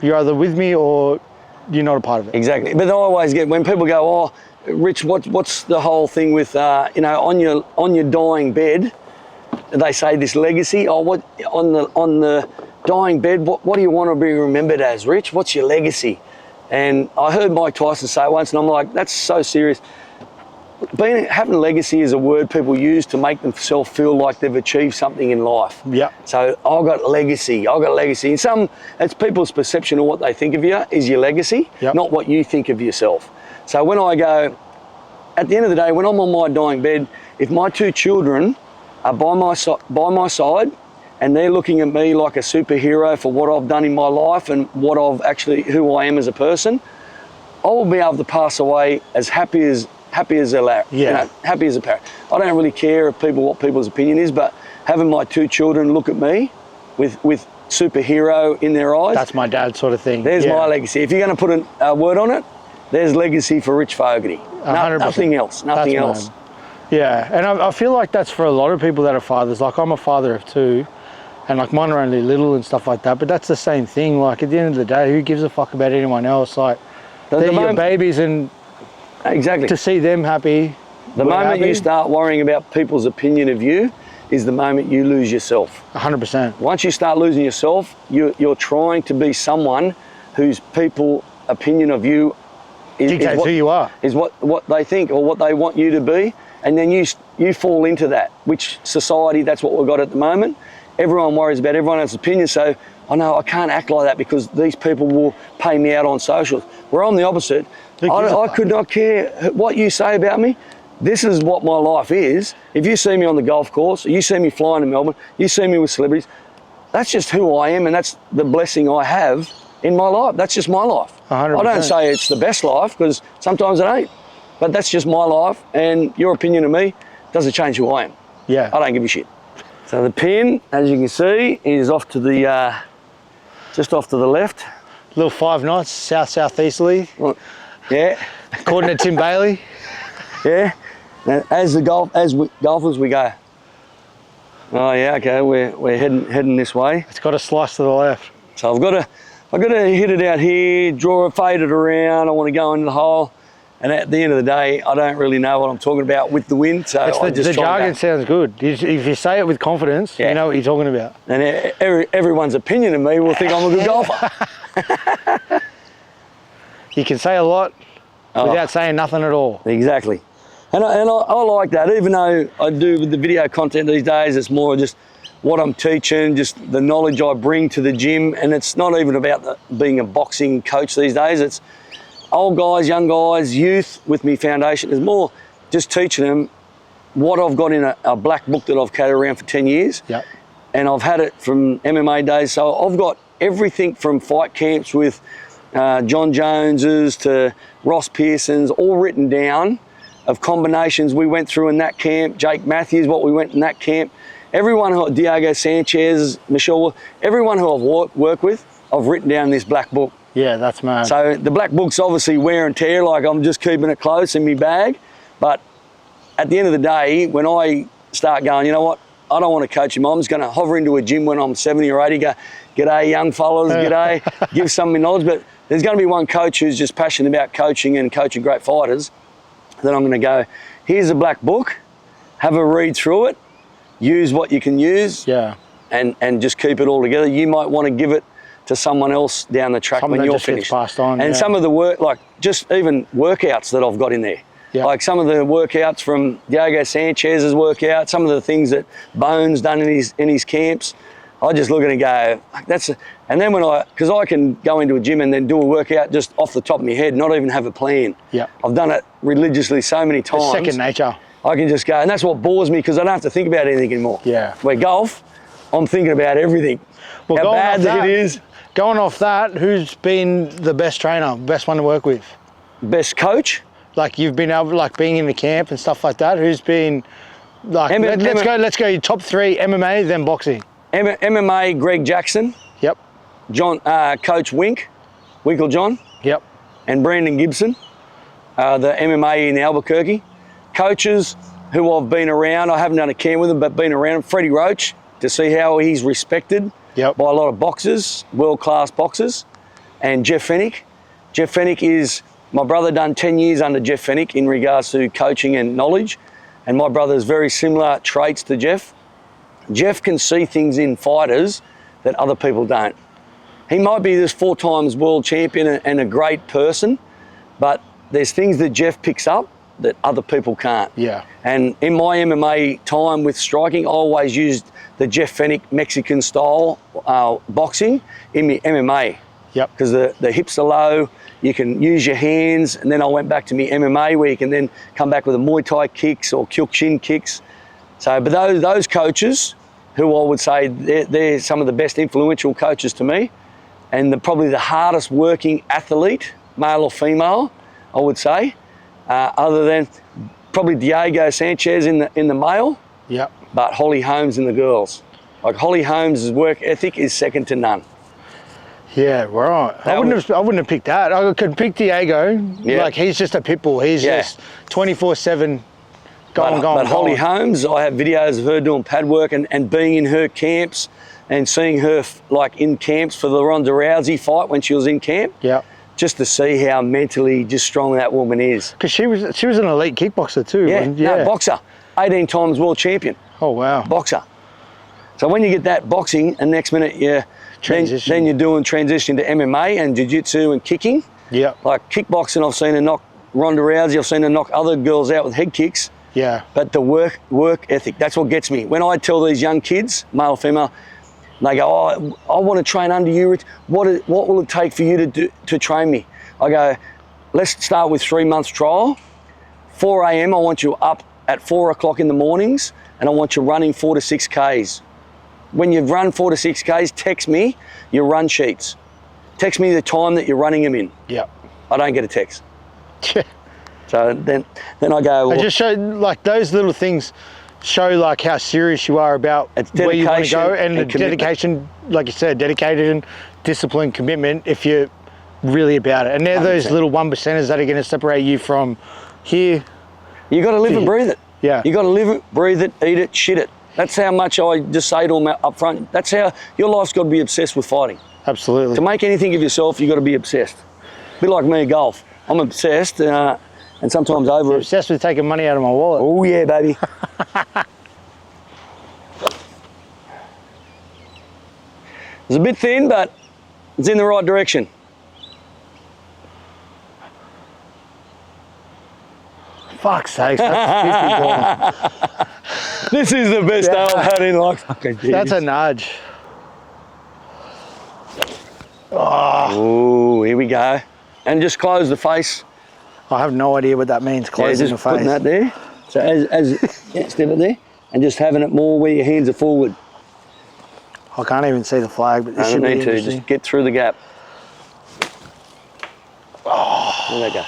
[SPEAKER 3] you're either with me or you're not a part of it.
[SPEAKER 1] Exactly. But I always get, when people go, oh, Rich, what's the whole thing with, on your dying bed, they say this legacy. Oh, what on the dying bed? What do you want to be remembered as, Rich? What's your legacy? And I heard Mike Tyson say it once, and I'm like, that's so serious. Having a legacy is a word people use to make themselves feel like they've achieved something in life.
[SPEAKER 3] Yeah.
[SPEAKER 1] So I've got legacy. And it's people's perception of what they think of you is your legacy, not what you think of yourself. So when I go, at the end of the day, when I'm on my dying bed, if my two children are by my side, and they're looking at me like a superhero for what I've done in my life and who I am as a person, I will be able to pass away as happy as a parrot. I don't really care what people's opinion is, but having my two children look at me with superhero in their eyes.
[SPEAKER 3] That's my dad sort of thing.
[SPEAKER 1] There's my legacy. If you're going to put a word on it, there's legacy for Rich Fogarty.
[SPEAKER 3] 100%.
[SPEAKER 1] Nothing else. Nothing else.
[SPEAKER 3] Yeah, and I feel like that's for a lot of people that are fathers. Like, I'm a father of two. And like, mine are only little and stuff like that, but that's the same thing. Like, at the end of the day, who gives a fuck about anyone else? Like, they're your babies, and
[SPEAKER 1] exactly
[SPEAKER 3] to see them happy.
[SPEAKER 1] The moment you start worrying about people's opinion of you is the moment you lose yourself.
[SPEAKER 3] 100%.
[SPEAKER 1] Once you start losing yourself, you're trying to be someone whose people opinion of you
[SPEAKER 3] dictates who you are.
[SPEAKER 1] Is what they think or what they want you to be, and then you fall into that. Which society? That's what we've got at the moment. Everyone worries about everyone else's opinion, so I know I can't act like that because these people will pay me out on socials. Where I'm the opposite. I could not care what you say about me. This is what my life is. If you see me on the golf course, you see me flying to Melbourne, you see me with celebrities, that's just who I am, and that's the blessing I have in my life. That's just my life.
[SPEAKER 3] 100%.
[SPEAKER 1] I don't say it's the best life, because sometimes it ain't, but that's just my life, and your opinion of me doesn't change who I am.
[SPEAKER 3] Yeah.
[SPEAKER 1] I don't give a shit. So the pin, as you can see, is off to the, just off to the left.
[SPEAKER 3] Little 5 knots, south-southeasterly.
[SPEAKER 1] Well, yeah.
[SPEAKER 3] According to Tim Bailey.
[SPEAKER 1] Yeah. Now, as golfers, we go, oh yeah, okay, we're heading this way.
[SPEAKER 3] It's got a slice to the left.
[SPEAKER 1] So I've got to hit it out here, fade it around. I want to go into the hole. And at the end of the day, I don't really know what I'm talking about with the wind, so
[SPEAKER 3] the jargon sounds good. If you say it with confidence, you know what you're talking about.
[SPEAKER 1] And everyone's opinion of me will think I'm a good golfer.
[SPEAKER 3] You can say a lot without saying nothing at all.
[SPEAKER 1] Exactly. And I like that, even though I do with the video content these days, it's more just what I'm teaching, just the knowledge I bring to the gym. And it's not even about being a boxing coach these days. It's old guys, young guys, youth with me foundation. It's more just teaching them what I've got in a black book that I've carried around for 10 years.
[SPEAKER 3] Yep.
[SPEAKER 1] And I've had it from MMA days. So I've got everything from fight camps with John Joneses to Ross Pearson's, all written down of combinations we went through in that camp. Jake Matthews, what we went in that camp. Everyone who, Diego Sanchez, Michelle, everyone who I've worked with, I've written down this black book.
[SPEAKER 3] Yeah, that's mad.
[SPEAKER 1] So the black book's obviously wear and tear, like I'm just keeping it close in my bag. But at the end of the day, when I start going, you know what, I don't want to coach him. I'm just going to hover into a gym when I'm 70 or 80, go, g'day young fellas, g'day, give some of my knowledge. But there's going to be one coach who's just passionate about coaching and coaching great fighters. Then I'm going to go, here's a black book, have a read through it, use what you can use, and just keep it all together. You might want to give it to someone else down the track when you're finished.
[SPEAKER 3] Passed on,
[SPEAKER 1] and some of the work, like just even workouts that I've got in there. Yeah. Like some of the workouts from Diego Sanchez's workout, some of the things that Bones done in his camps, I just look at it and go, and then because I can go into a gym and then do a workout just off the top of my head, not even have a plan.
[SPEAKER 3] Yeah.
[SPEAKER 1] I've done it religiously so many times.
[SPEAKER 3] It's second nature.
[SPEAKER 1] I can just go, and that's what bores me because I don't have to think about anything anymore.
[SPEAKER 3] Yeah.
[SPEAKER 1] Where golf, I'm thinking about everything.
[SPEAKER 3] Well,
[SPEAKER 1] how bad it is.
[SPEAKER 3] Going off that, who's been the best trainer, best one to work with?
[SPEAKER 1] Best coach?
[SPEAKER 3] Like you've been able, like being in the camp and stuff like that. Who's been, like, let's go your top 3 MMA, then boxing.
[SPEAKER 1] MMA, Greg Jackson.
[SPEAKER 3] Yep.
[SPEAKER 1] John, Coach Winkle John.
[SPEAKER 3] Yep.
[SPEAKER 1] And Brandon Gibson, the MMA in Albuquerque. Coaches who I've been around, I haven't done a camp with them, but been around. Freddie Roach, to see how he's respected by a lot of boxers, world-class boxers. And Jeff Fennick. Jeff Fennick is, my brother done 10 years under Jeff Fennick in regards to coaching and knowledge. And my brother's very similar traits to Jeff. Jeff can see things in fighters that other people don't. He might be this 4 times world champion and a great person, but there's things that Jeff picks up that other people can't.
[SPEAKER 3] Yeah. And
[SPEAKER 1] in my MMA time with striking, I always used the Jeff Fennick Mexican style boxing in my MMA.
[SPEAKER 3] Yep.
[SPEAKER 1] Because the hips are low, you can use your hands, and then I went back to my MMA where you can then come back with a Muay Thai kicks or Kyokushin kicks. So, but those coaches, who I would say they're some of the best influential coaches to me, and probably the hardest working athlete, male or female, I would say, other than probably Diego Sanchez in the male.
[SPEAKER 3] Yep.
[SPEAKER 1] But Holly Holmes in the girls. Like Holly Holmes' work ethic is second to none.
[SPEAKER 3] Yeah, right. I wouldn't have picked that. I could pick Diego. Yeah. Like he's just a pit bull. He's just 24/7 going.
[SPEAKER 1] But Holly Holmes, I have videos of her doing pad work and being in her camps and seeing her like in camps for the Ronda Rousey fight when she was in camp.
[SPEAKER 3] Yeah.
[SPEAKER 1] Just to see how mentally just strong that woman is.
[SPEAKER 3] Because she was an elite kickboxer too.
[SPEAKER 1] Yeah, no, boxer. 18 times world champion.
[SPEAKER 3] Oh wow.
[SPEAKER 1] Boxer. So when you get that boxing, and next minute then you're doing transition to MMA and jiu-jitsu and kicking.
[SPEAKER 3] Yeah.
[SPEAKER 1] Like kickboxing, I've seen her knock Ronda Rousey, I've seen her knock other girls out with head kicks.
[SPEAKER 3] Yeah.
[SPEAKER 1] But the work ethic, that's what gets me. When I tell these young kids, male or female, they go, oh, I want to train under you, Rich. What will it take for you to train me? I go, let's start with 3 months trial. 4 a.m, I want you up at 4 o'clock in the mornings, and I want you running 4 to 6 Ks. When you've run 4 to 6 Ks, text me your run sheets. Text me the time that you're running them in.
[SPEAKER 3] Yeah.
[SPEAKER 1] I don't get a text. So then I go.
[SPEAKER 3] Well, I just show, like, those little things show like how serious you are about where you want to go, and the dedication, like you said, dedicated and discipline, commitment, if you're really about it. And they're 100%. Those little 1%ers that are going to separate you from here.
[SPEAKER 1] You got to live and breathe it.
[SPEAKER 3] Yeah.
[SPEAKER 1] You got to live it, breathe it, eat it, shit it. That's how much I just say to them up front. That's how your life's got to be obsessed with fighting.
[SPEAKER 3] Absolutely.
[SPEAKER 1] To make anything of yourself, you got to be obsessed. A bit like me, golf. I'm obsessed, and sometimes over.
[SPEAKER 3] You're obsessed with taking money out of my wallet.
[SPEAKER 1] Oh yeah, baby. It's a bit thin, but it's in the right direction.
[SPEAKER 3] fuck's sake, that's 50 gone.
[SPEAKER 1] This is the best day I've had in like fucking years.
[SPEAKER 3] That's a nudge.
[SPEAKER 1] Oh, here we go. And just close the face.
[SPEAKER 3] I have no idea what that means, closing the
[SPEAKER 1] just
[SPEAKER 3] face.
[SPEAKER 1] putting that there. So step it there, and just having it more where your hands are forward.
[SPEAKER 3] I can't even see the flag, but this should be interesting.
[SPEAKER 1] Just get through the gap. Oh, there they go.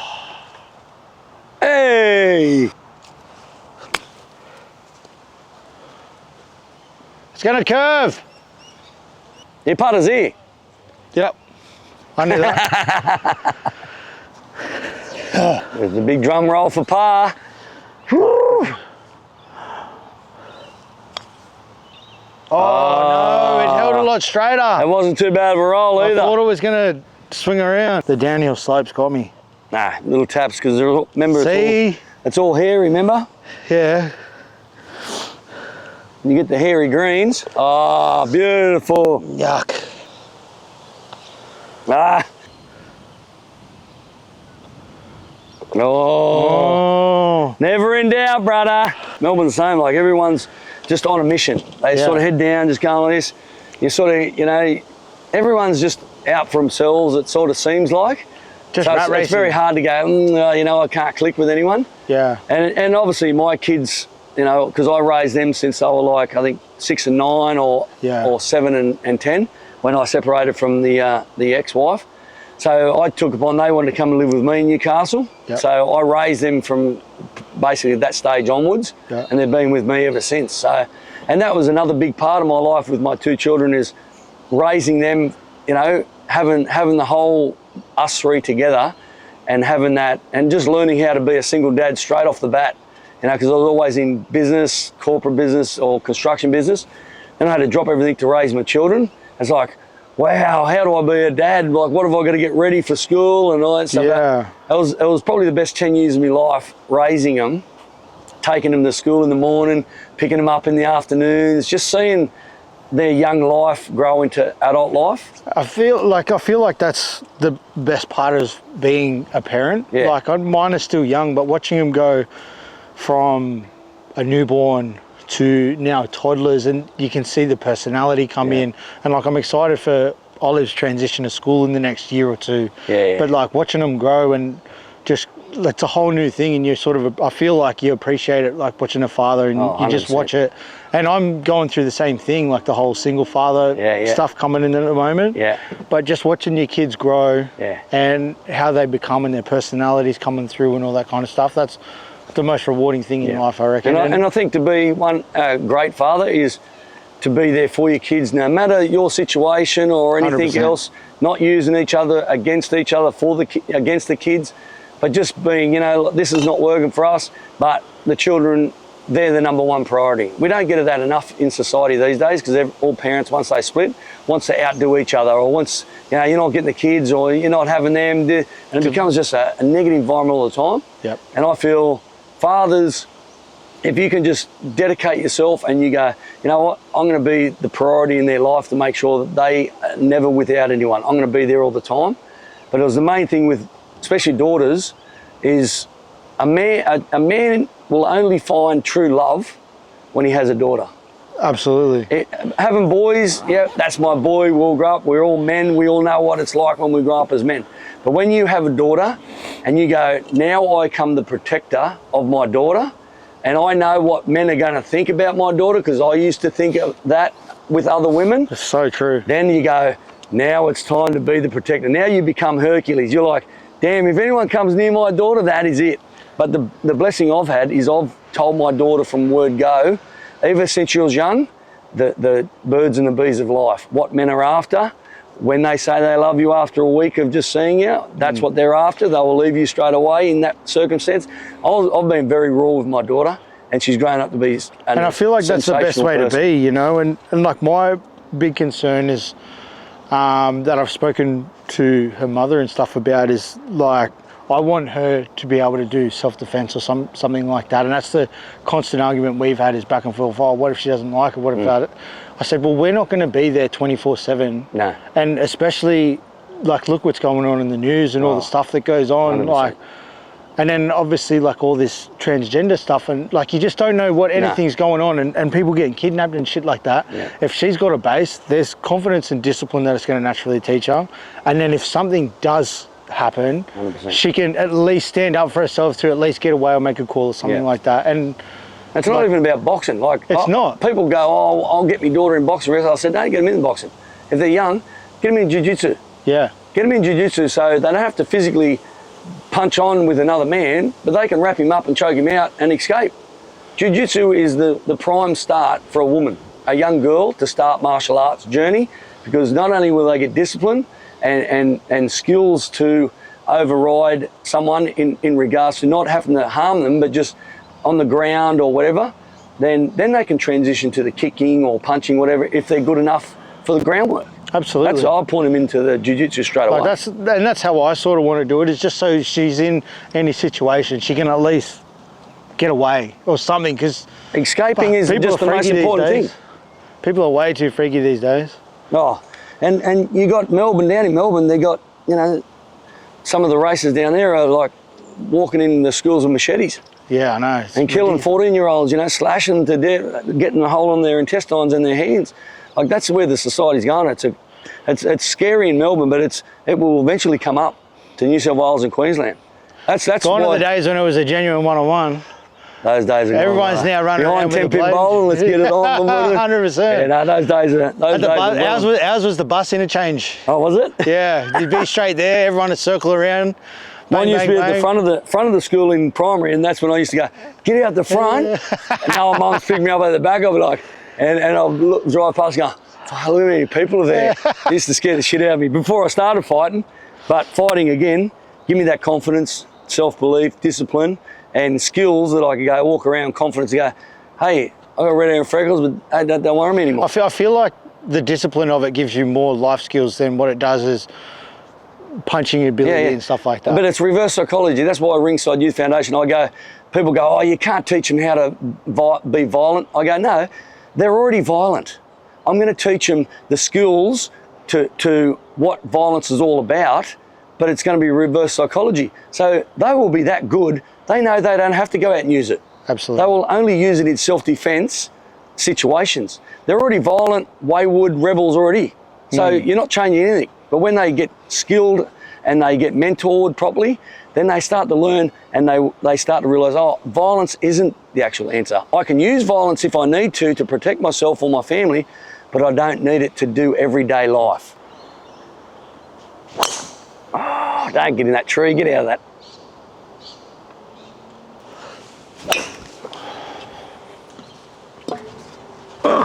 [SPEAKER 1] Hey!
[SPEAKER 3] It's going to curve.
[SPEAKER 1] Your putter's here.
[SPEAKER 3] Yep. I knew that.
[SPEAKER 1] There's the big drum roll for par. Woo.
[SPEAKER 3] Oh, no, it held a lot straighter.
[SPEAKER 1] It wasn't too bad of a roll either.
[SPEAKER 3] I thought it was going to swing around. The downhill slopes got me.
[SPEAKER 1] Nah, little taps because remember
[SPEAKER 3] See?
[SPEAKER 1] It's all hairy, remember?
[SPEAKER 3] Yeah.
[SPEAKER 1] You get the hairy greens. Oh, beautiful.
[SPEAKER 3] Yuck.
[SPEAKER 1] Ah. Oh. Never in doubt, brother. Melbourne's the same, like everyone's just on a mission. They sort of head down, just going like this. You sort of, you know, everyone's just out for themselves, it sort of seems like.
[SPEAKER 3] Just
[SPEAKER 1] so
[SPEAKER 3] rat racing.
[SPEAKER 1] it's very hard to go, you know, I can't click with anyone.
[SPEAKER 3] Yeah.
[SPEAKER 1] And obviously my kids, you know, because I raised them since they were like, I think 6 and 9 or 7 and 10 when I separated from the ex-wife. So I took upon, they wanted to come and live with me in Newcastle. Yep. So I raised them from basically that stage onwards, and they've been with me ever since. So, and that was another big part of my life with my 2 children is raising them, you know, having the whole us 3 together and having that, and just learning how to be a single dad straight off the bat, you know, because I was always in business, corporate business or construction business. Then I had to drop everything to raise my children. It's like, wow, how do I be a dad? Like, what have I got to get ready for school and all that stuff?
[SPEAKER 3] Yeah.
[SPEAKER 1] It was probably the best 10 years of my life, raising them, taking them to school in the morning, picking them up in the afternoons, just seeing their young life grow into adult life.
[SPEAKER 3] I feel like that's the best part of being a parent.
[SPEAKER 1] Yeah.
[SPEAKER 3] Like mine is still young, but watching them go from a newborn to now toddlers, and you can see the personality come in, and like I'm excited for Olive's transition to school in the next year or 2. But like watching them grow and just, it's a whole new thing, and you sort of, I feel like you appreciate it, like watching a father, and you just watch it. And I'm going through the same thing, like the whole single father stuff coming in at the moment. But just watching your kids grow and how they become and their personalities coming through and all that kind of stuff, that's the most rewarding thing in life, I reckon.
[SPEAKER 1] And I think to be one great father is to be there for your kids, no matter your situation or anything
[SPEAKER 3] 100%.
[SPEAKER 1] else, not using each other against each other against the kids, but just being, you know, this is not working for us, but the children, they're the number one priority. We don't get that enough in society these days because all parents, once they split, wants to outdo each other, or once, you know, you're not getting the kids or you're not having them, and it becomes just a negative environment all the time. And I feel fathers, if you can just dedicate yourself and you go, you know what, I'm going to be the priority in their life to make sure that they are never without anyone. I'm going to be there all the time. But it was the main thing with, especially daughters, is a man will only find true love when he has a daughter.
[SPEAKER 3] Absolutely.
[SPEAKER 1] Having boys, that's my boy, we'll grow up, we're all men, we all know what it's like when we grow up as men. But when you have a daughter and you go, now I become the protector of my daughter, and I know what men are going to think about my daughter because I used to think of that with other women.
[SPEAKER 3] It's so true.
[SPEAKER 1] Then you go, now it's time to be the protector. Now you become Hercules. You're like, damn, if anyone comes near my daughter, that is it. But the blessing I've had is I've told my daughter from word go, ever since she was young, the birds and the bees of life, what men are after. When they say they love you after a week of just seeing you, that's what they're after. They will leave you straight away in that circumstance. I've been very raw with my daughter, and she's grown up to be
[SPEAKER 3] and I feel like that's the best way to be, you know. And like my big concern is that I've spoken to her mother and stuff about is like, I want her to be able to do self-defense or something like that. And that's the constant argument we've had is back and forth. Oh, what if she doesn't like it? What about it? I said, well, we're not going to be there 24/7.
[SPEAKER 1] No.
[SPEAKER 3] And especially, like, look what's going on in the news and all the stuff that goes on.
[SPEAKER 1] 100%.
[SPEAKER 3] Like, And then obviously like all this transgender stuff, and like you just don't know what anything's going on, and people getting kidnapped and shit like that.
[SPEAKER 1] Yeah.
[SPEAKER 3] If she's got a base, there's confidence and discipline that it's going to naturally teach her. And then if something does happen,
[SPEAKER 1] 100%.
[SPEAKER 3] she can at least stand up for herself to at least get away or make a call or something like that. And
[SPEAKER 1] it's not even about boxing. Like
[SPEAKER 3] it's not.
[SPEAKER 1] People go, oh, I'll get my daughter in boxing. I said, don't get them in boxing. If they're young, get them in jiu-jitsu.
[SPEAKER 3] Yeah.
[SPEAKER 1] Get them in jiu-jitsu so they don't have to physically punch on with another man, but they can wrap him up and choke him out and escape. Jiu-jitsu is the prime start for a woman, a young girl, to start martial arts journey, because not only will they get discipline and skills to override someone in regards to not having to harm them, but just on the ground or whatever, then they can transition to the kicking or punching, whatever, if they're good enough for the groundwork.
[SPEAKER 3] Absolutely.
[SPEAKER 1] I'll point them into the jiu-jitsu straight away.
[SPEAKER 3] That's how I sort of want to do it, is just so she's in any situation, she can at least get away or something, because
[SPEAKER 1] escaping is just the most important thing.
[SPEAKER 3] People are way too freaky these days.
[SPEAKER 1] Oh, and you got Melbourne, down in Melbourne, they got, you know, some of the races down there are like walking in the schools with machetes.
[SPEAKER 3] Yeah, I know.
[SPEAKER 1] And killing 14-year-olds, you know, slashing to death, getting a hole in their intestines and their hands. Like, that's where the society's going. It's scary in Melbourne, but it will eventually come up to New South Wales and Queensland. That's
[SPEAKER 3] gone are the days when it was a genuine one-on-one.
[SPEAKER 1] Those days are gone.
[SPEAKER 3] Everyone's now running
[SPEAKER 1] behind
[SPEAKER 3] around
[SPEAKER 1] 10 pit bowl, let's get it on.
[SPEAKER 3] 100%.
[SPEAKER 1] Yeah, no, those days are gone.
[SPEAKER 3] Ours was the bus interchange.
[SPEAKER 1] Oh, was it?
[SPEAKER 3] Yeah, you'd be straight there, everyone would circle around.
[SPEAKER 1] Mine used to be at the front of the school in primary, and that's when I used to go, get out the front. And now my mum's picked me up at the back. I'll be like, and I'll drive past and go, fuck, look how many people are there. It used to scare the shit out of me before I started fighting. But fighting again, give me that confidence, self-belief, discipline, and skills that I could go walk around confidence and go, hey, I got red hair and freckles, but hey, don't worry me anymore.
[SPEAKER 3] I feel like the discipline of it gives you more life skills than what it does is punching ability and stuff like that.
[SPEAKER 1] But it's reverse psychology. That's why Ringside Youth Foundation, people go, oh, you can't teach them how to be violent. I go, no, they're already violent. I'm going to teach them the skills to what violence is all about, but it's going to be reverse psychology. So they will be that good, they know they don't have to go out and use it.
[SPEAKER 3] Absolutely.
[SPEAKER 1] They will only use it in self-defense situations. They're already violent, wayward rebels already. So you're not changing anything. But when they get skilled and they get mentored properly, then they start to learn and they start to realise, oh, violence isn't the actual answer. I can use violence if I need to protect myself or my family, but I don't need it to do everyday life. Oh, don't get in that tree, get out of that.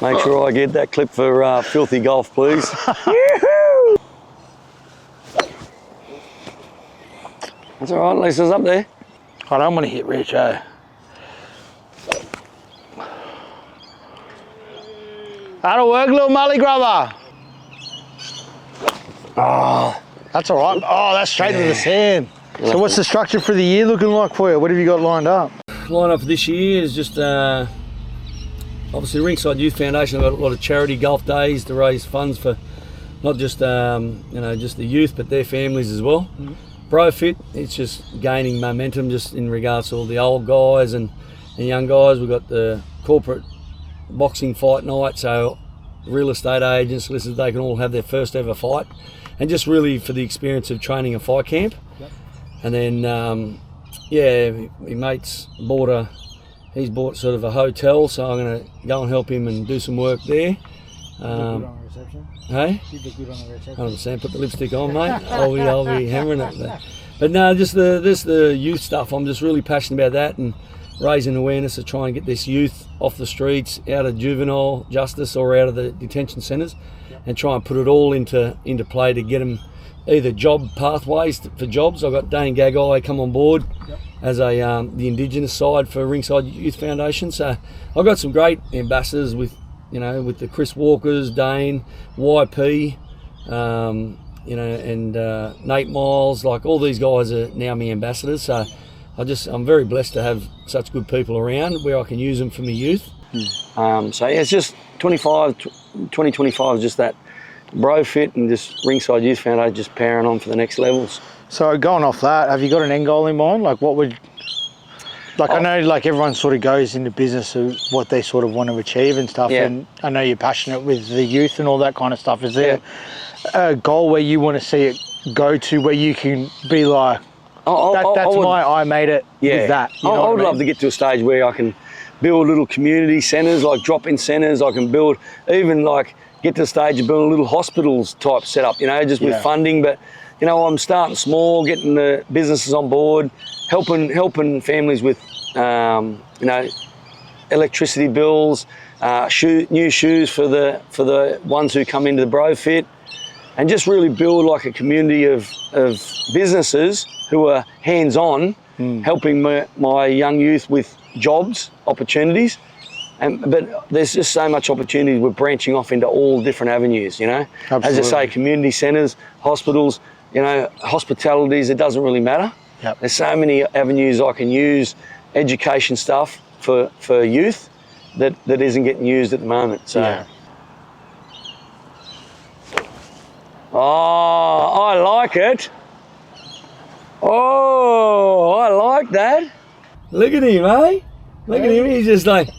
[SPEAKER 1] Make sure I get that clip for Filthy Golf, please. Yoo-hoo! That's all right, Lisa's up there.
[SPEAKER 3] I don't want to hit Rich, eh? That'll work, little molly grubber.
[SPEAKER 1] Oh,
[SPEAKER 3] that's all right. Oh, that's straight to the sand. So what's the structure for the year looking like for you? What have you got lined up?
[SPEAKER 2] Line up for this year is just obviously Ringside Youth Foundation. I've got a lot of charity golf days to raise funds for not just just the youth, but their families as well. ProFit, it's just gaining momentum just in regards to all the old guys and young guys. We've got the corporate boxing fight night, so real estate agents, solicitors, they can all have their first ever fight, and just really for the experience of training a fight camp. And then my mate's he's bought sort of a hotel, so I'm going to go and help him and do some work there. Hey? 100%. Put the lipstick on, mate. I'll be hammering it there. But no, just the youth stuff. I'm just really passionate about that and raising awareness of trying to get this youth off the streets, out of juvenile justice or out of the detention centres, and try and put it all into play to get them either job pathways for jobs. I've got Dane Gagai come on board as the Indigenous side for Ringside Youth Foundation. So I've got some great ambassadors with the Chris Walkers, Dane, YP, and Nate Miles. Like, all these guys are now my ambassadors. So I'm very blessed to have such good people around where I can use them for my youth. It's just 2025 is just that bro fit and just Ringside Youth Foundation just powering on for the next levels.
[SPEAKER 3] So going off that, have you got an end goal in mind? Like what would, like I know like everyone sort of goes into business of what they sort of want to achieve and stuff.
[SPEAKER 1] Yeah.
[SPEAKER 3] And I know you're passionate with the youth and all that kind of stuff. Is there a goal where you want to see it go to where you can be like, I made it with that. You know
[SPEAKER 1] I would
[SPEAKER 3] what I mean?
[SPEAKER 1] love to get to a stage where I can build little community centres, like drop-in centres. I can build, even like get to the stage of building little hospitals type setup, you know, just with funding. But, you know, I'm starting small, getting the businesses on board, helping families with, you know, electricity bills, new shoes for the ones who come into the bro fit, and just really build like a community of businesses who are hands-on, helping my young youth with jobs, opportunities. But there's just so much opportunity. We're branching off into all different avenues, you know.
[SPEAKER 3] Absolutely.
[SPEAKER 1] As I say, community centres, hospitals, you know, hospitalities, it doesn't really matter.
[SPEAKER 3] Yep.
[SPEAKER 1] There's so many avenues I can use, education stuff for youth that isn't getting used at the moment. So.
[SPEAKER 3] Yeah.
[SPEAKER 1] Oh, I like it. Oh, I like that.
[SPEAKER 2] Look at him, eh? Look at him, he's just like,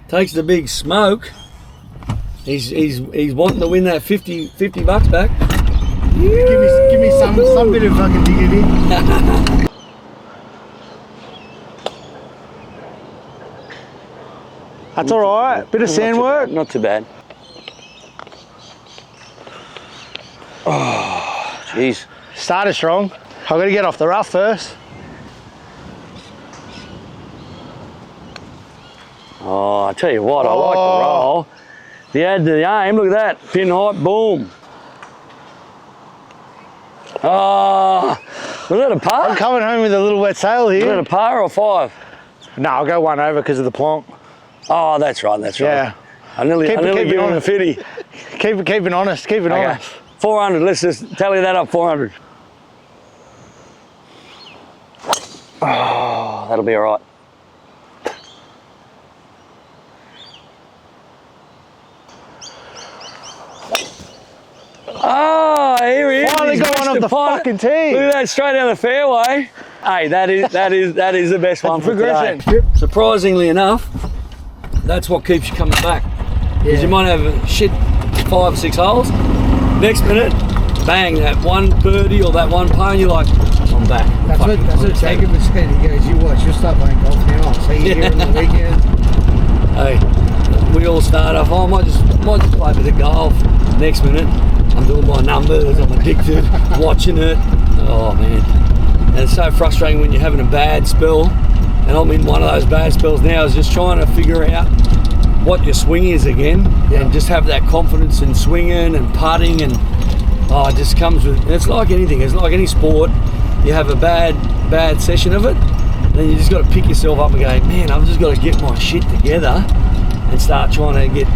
[SPEAKER 2] takes the big smoke. He's wanting to win that 50 bucks back.
[SPEAKER 4] Give me some bit of fucking dignity.
[SPEAKER 3] That's all right. Bit of sand work.
[SPEAKER 1] Not too bad. Oh, jeez.
[SPEAKER 3] Started strong. I've got to get off the rough first.
[SPEAKER 1] Oh, I tell you what, I like the roll. The aim, look at that. Pin height, boom. Oh, was that a par?
[SPEAKER 3] I'm coming home with a little wet sail
[SPEAKER 1] Was that
[SPEAKER 3] here.
[SPEAKER 1] a par or 5?
[SPEAKER 3] No, I'll go one over because of the plonk.
[SPEAKER 1] Oh, that's right, that's right.
[SPEAKER 3] Yeah.
[SPEAKER 1] I nearly
[SPEAKER 3] Keep
[SPEAKER 1] gave
[SPEAKER 3] it
[SPEAKER 1] him
[SPEAKER 3] on
[SPEAKER 1] a
[SPEAKER 3] it.
[SPEAKER 1] 50.
[SPEAKER 3] Keep it honest. Keep it
[SPEAKER 1] Okay.
[SPEAKER 3] honest.
[SPEAKER 1] 400, let's just tally that up, 400. Oh, that'll be all right. Oh, here he is.
[SPEAKER 3] Finally
[SPEAKER 1] He's
[SPEAKER 3] got one
[SPEAKER 1] missed
[SPEAKER 3] off the
[SPEAKER 1] pot.
[SPEAKER 3] fucking tee.
[SPEAKER 1] Look at that, straight down the fairway. Hey, that is the best one for
[SPEAKER 3] progression.
[SPEAKER 1] today.
[SPEAKER 2] Surprisingly enough, that's what keeps you coming back. Because you might have a shit 5 or 6 holes. Next minute, bang, that one birdie or that one par, and you're like, I'm back.
[SPEAKER 7] That's what Jacob was saying. He goes, you watch, you'll start playing golf now. I'll see you here on the weekend.
[SPEAKER 2] Hey, we all start off, I might just play a bit of golf. Next minute, I'm doing my numbers, I'm addicted, watching it. Oh man. And it's so frustrating when you're having a bad spell. And I'm in one of those bad spells now, is just trying to figure out what your swing is again, and just have that confidence in swinging and putting, and it just comes with, and it's like anything, it's like any sport. You have a bad session of it, and then you just got to pick yourself up and go, man, I've just got to get my shit together and start trying to get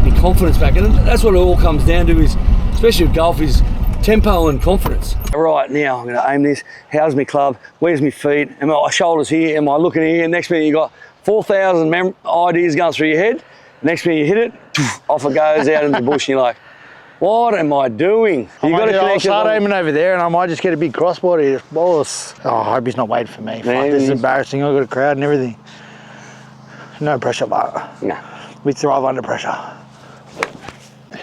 [SPEAKER 2] my confidence back. And that's what it all comes down to, is, especially with golf, is tempo and confidence.
[SPEAKER 1] Right, now I'm going to aim this. How's my club? Where's my feet? Am my shoulders here? Am I looking here? Next minute you got 4,000 ideas going through your head. Next minute you hit it, off it goes out in the bush, and you're like, what am I doing?
[SPEAKER 3] I'll start aiming over there and I might just get a big crossbody. Boss. Oh, I hope he's not waiting for me. Fuck, this is embarrassing. I've got a crowd and everything. No pressure, but
[SPEAKER 1] no.
[SPEAKER 3] We thrive under pressure.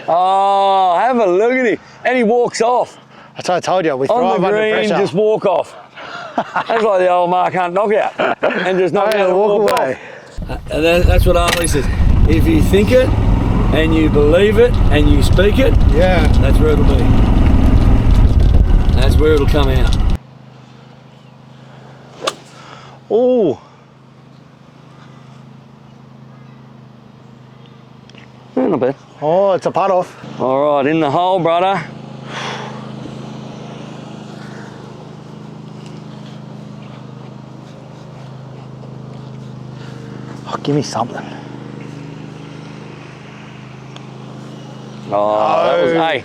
[SPEAKER 1] Oh, have a look at him. And he walks off.
[SPEAKER 3] That's what I told you. We thrive
[SPEAKER 1] On the
[SPEAKER 3] under
[SPEAKER 1] green,
[SPEAKER 3] pressure.
[SPEAKER 1] just walk off. That's like the old Mark Hunt knockout. And just knock out and walk away.
[SPEAKER 2] And that's what Arlie says. If you think it, and you believe it, and you speak it, that's where it'll be. That's where it'll come out.
[SPEAKER 3] Oh.
[SPEAKER 1] Not bad.
[SPEAKER 3] Oh, it's a putt off.
[SPEAKER 1] All right, in the hole, brother.
[SPEAKER 3] Oh, give me something.
[SPEAKER 1] Oh, that was, hey.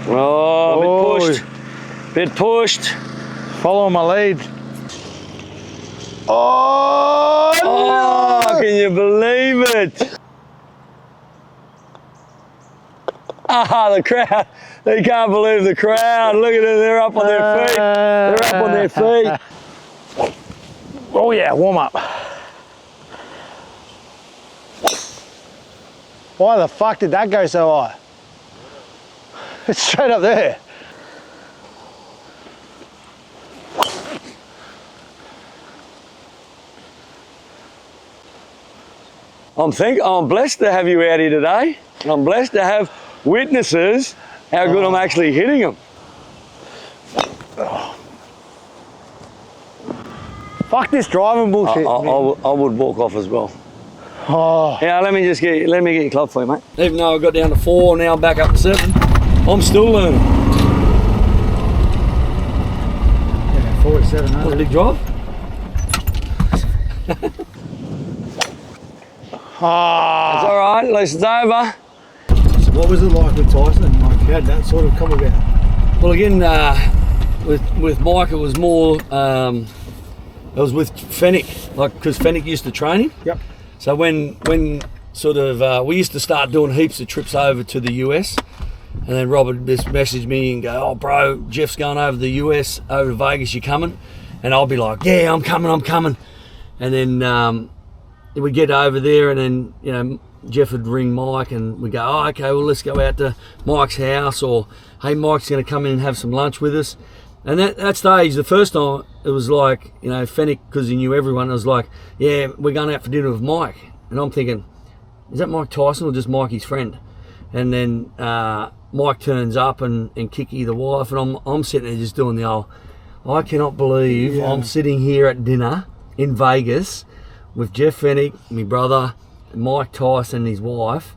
[SPEAKER 1] Oh, bit pushed. Bit pushed.
[SPEAKER 3] Follow my lead. Oh,
[SPEAKER 1] Oh, can you believe it? The crowd. They can't believe the crowd. Look at them. They're up on their feet. They're up on their feet.
[SPEAKER 3] Oh yeah, warm up. Why the fuck did that go so high? It's straight up there.
[SPEAKER 1] I'm blessed to have you out here today. And I'm blessed to have witnesses how good I'm actually hitting them.
[SPEAKER 3] Fuck this driving bullshit.
[SPEAKER 1] I would walk off as well.
[SPEAKER 3] Oh.
[SPEAKER 1] Yeah, let me get your club for you, mate.
[SPEAKER 2] Even though I got down to 4, now I'm back up to 7. I'm still learning.
[SPEAKER 7] Yeah, 47.
[SPEAKER 2] That was a big drive.
[SPEAKER 1] That's all right, at least it's over.
[SPEAKER 7] So what was it like with Tyson? Like, how did that sort of come about?
[SPEAKER 2] Well, again, with Mike, it was more. It was with Fennick, like because Fennick used to train him.
[SPEAKER 7] Yep.
[SPEAKER 2] So when sort of we used to start doing heaps of trips over to the US, and then Robert just messaged me and go, "Oh, bro, Jeff's going over to the US, over to Vegas. You coming?" And I'll be like, "Yeah, I'm coming." And then we get over there, and then Jeff would ring Mike, and we go, "Oh, okay, well let's go out to Mike's house," or "Hey, Mike's going to come in and have some lunch with us." And that stage, the first time, it was like, Fennick, because he knew everyone, it was like, "Yeah, we're going out for dinner with Mike." And I'm thinking, is that Mike Tyson or just Mikey's friend? And then Mike turns up and Kiki, the wife, and I'm sitting there just doing the old, I cannot believe I'm sitting here at dinner in Vegas with Jeff Fennick, my brother, Mike Tyson and his wife,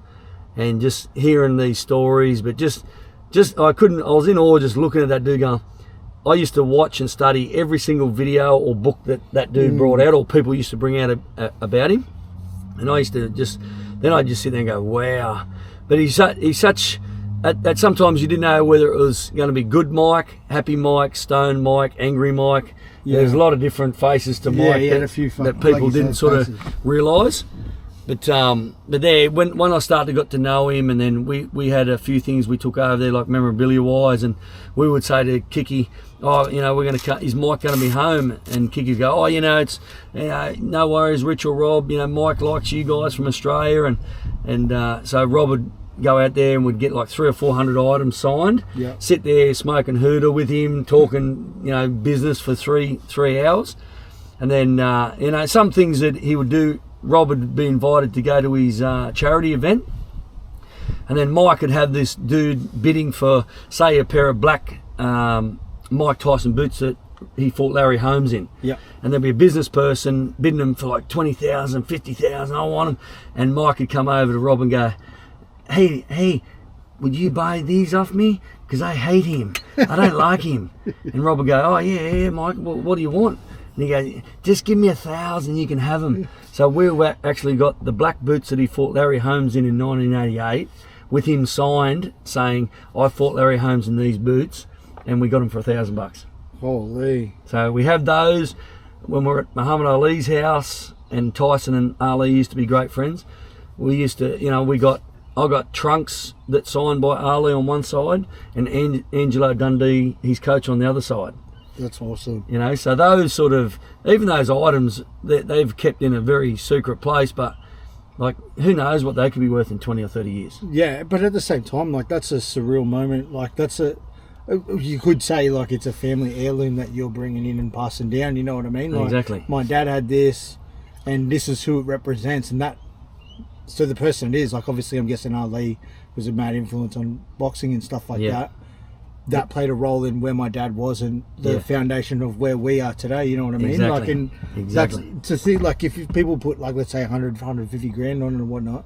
[SPEAKER 2] and just hearing these stories, but just I was in awe just looking at that dude going, I used to watch and study every single video or book that dude brought out, or people used to bring out about him, and I used to just sit there and go, wow. But he's such that sometimes you didn't know whether it was going to be good Mike, happy Mike, stone Mike, angry Mike. Yeah. There's a lot of different faces to Mike that people didn't sort of realise. But there, when I started got to know him, and then we had a few things we took over there, like memorabilia wise, and we would say to Kiki, "Oh, we're going to cut. Is Mike going to be home?" And Kiki would go, "Oh, it's no worries, Rich or Rob. Mike likes you guys from Australia," and so Rob would go out there and would get like 300 or 400 items signed.
[SPEAKER 3] Yeah.
[SPEAKER 2] Sit there smoking hooter with him, talking business for three hours, and then some things that he would do. Rob would be invited to go to his charity event, and then Mike would have this dude bidding for, say, a pair of black Mike Tyson boots that he fought Larry Holmes in.
[SPEAKER 3] Yeah.
[SPEAKER 2] And there'd be a business person bidding them for like 20,000, 50,000. I want them. And Mike would come over to Rob and go, "Hey, would you buy these off me? Because I hate him. I don't like him." And Rob would go, "Oh yeah, Mike. Well, what do you want?" And he goes, "Just give me 1,000, you can have them." So we actually got the black boots that he fought Larry Holmes in 1988, with him signed saying, "I fought Larry Holmes in these boots," and we got them for $1,000.
[SPEAKER 3] Holy.
[SPEAKER 2] So we have those when we're at Muhammad Ali's house, and Tyson and Ali used to be great friends. We used to, I got trunks that signed by Ali on one side, and Angelo Dundee, his coach, on the other side.
[SPEAKER 3] That's awesome.
[SPEAKER 2] So those sort of, even those items, they've kept in a very secret place, but like, who knows what they could be worth in 20 or 30 years.
[SPEAKER 3] Yeah, but at the same time, like, that's a surreal moment. Like, you could say, like, it's a family heirloom that you're bringing in and passing down, you know what I mean? Like,
[SPEAKER 2] exactly.
[SPEAKER 3] My dad had this, and this is who it represents, and that, so the person it is, like, obviously I'm guessing Ali was a mad influence on boxing and stuff like that. That played a role in where my dad was and the foundation of where we are today, you know what I mean?
[SPEAKER 2] Exactly.
[SPEAKER 3] Like, and
[SPEAKER 2] exactly.
[SPEAKER 3] That's, to see, like, if people put, like, let's say 100, 150 grand on it and whatnot,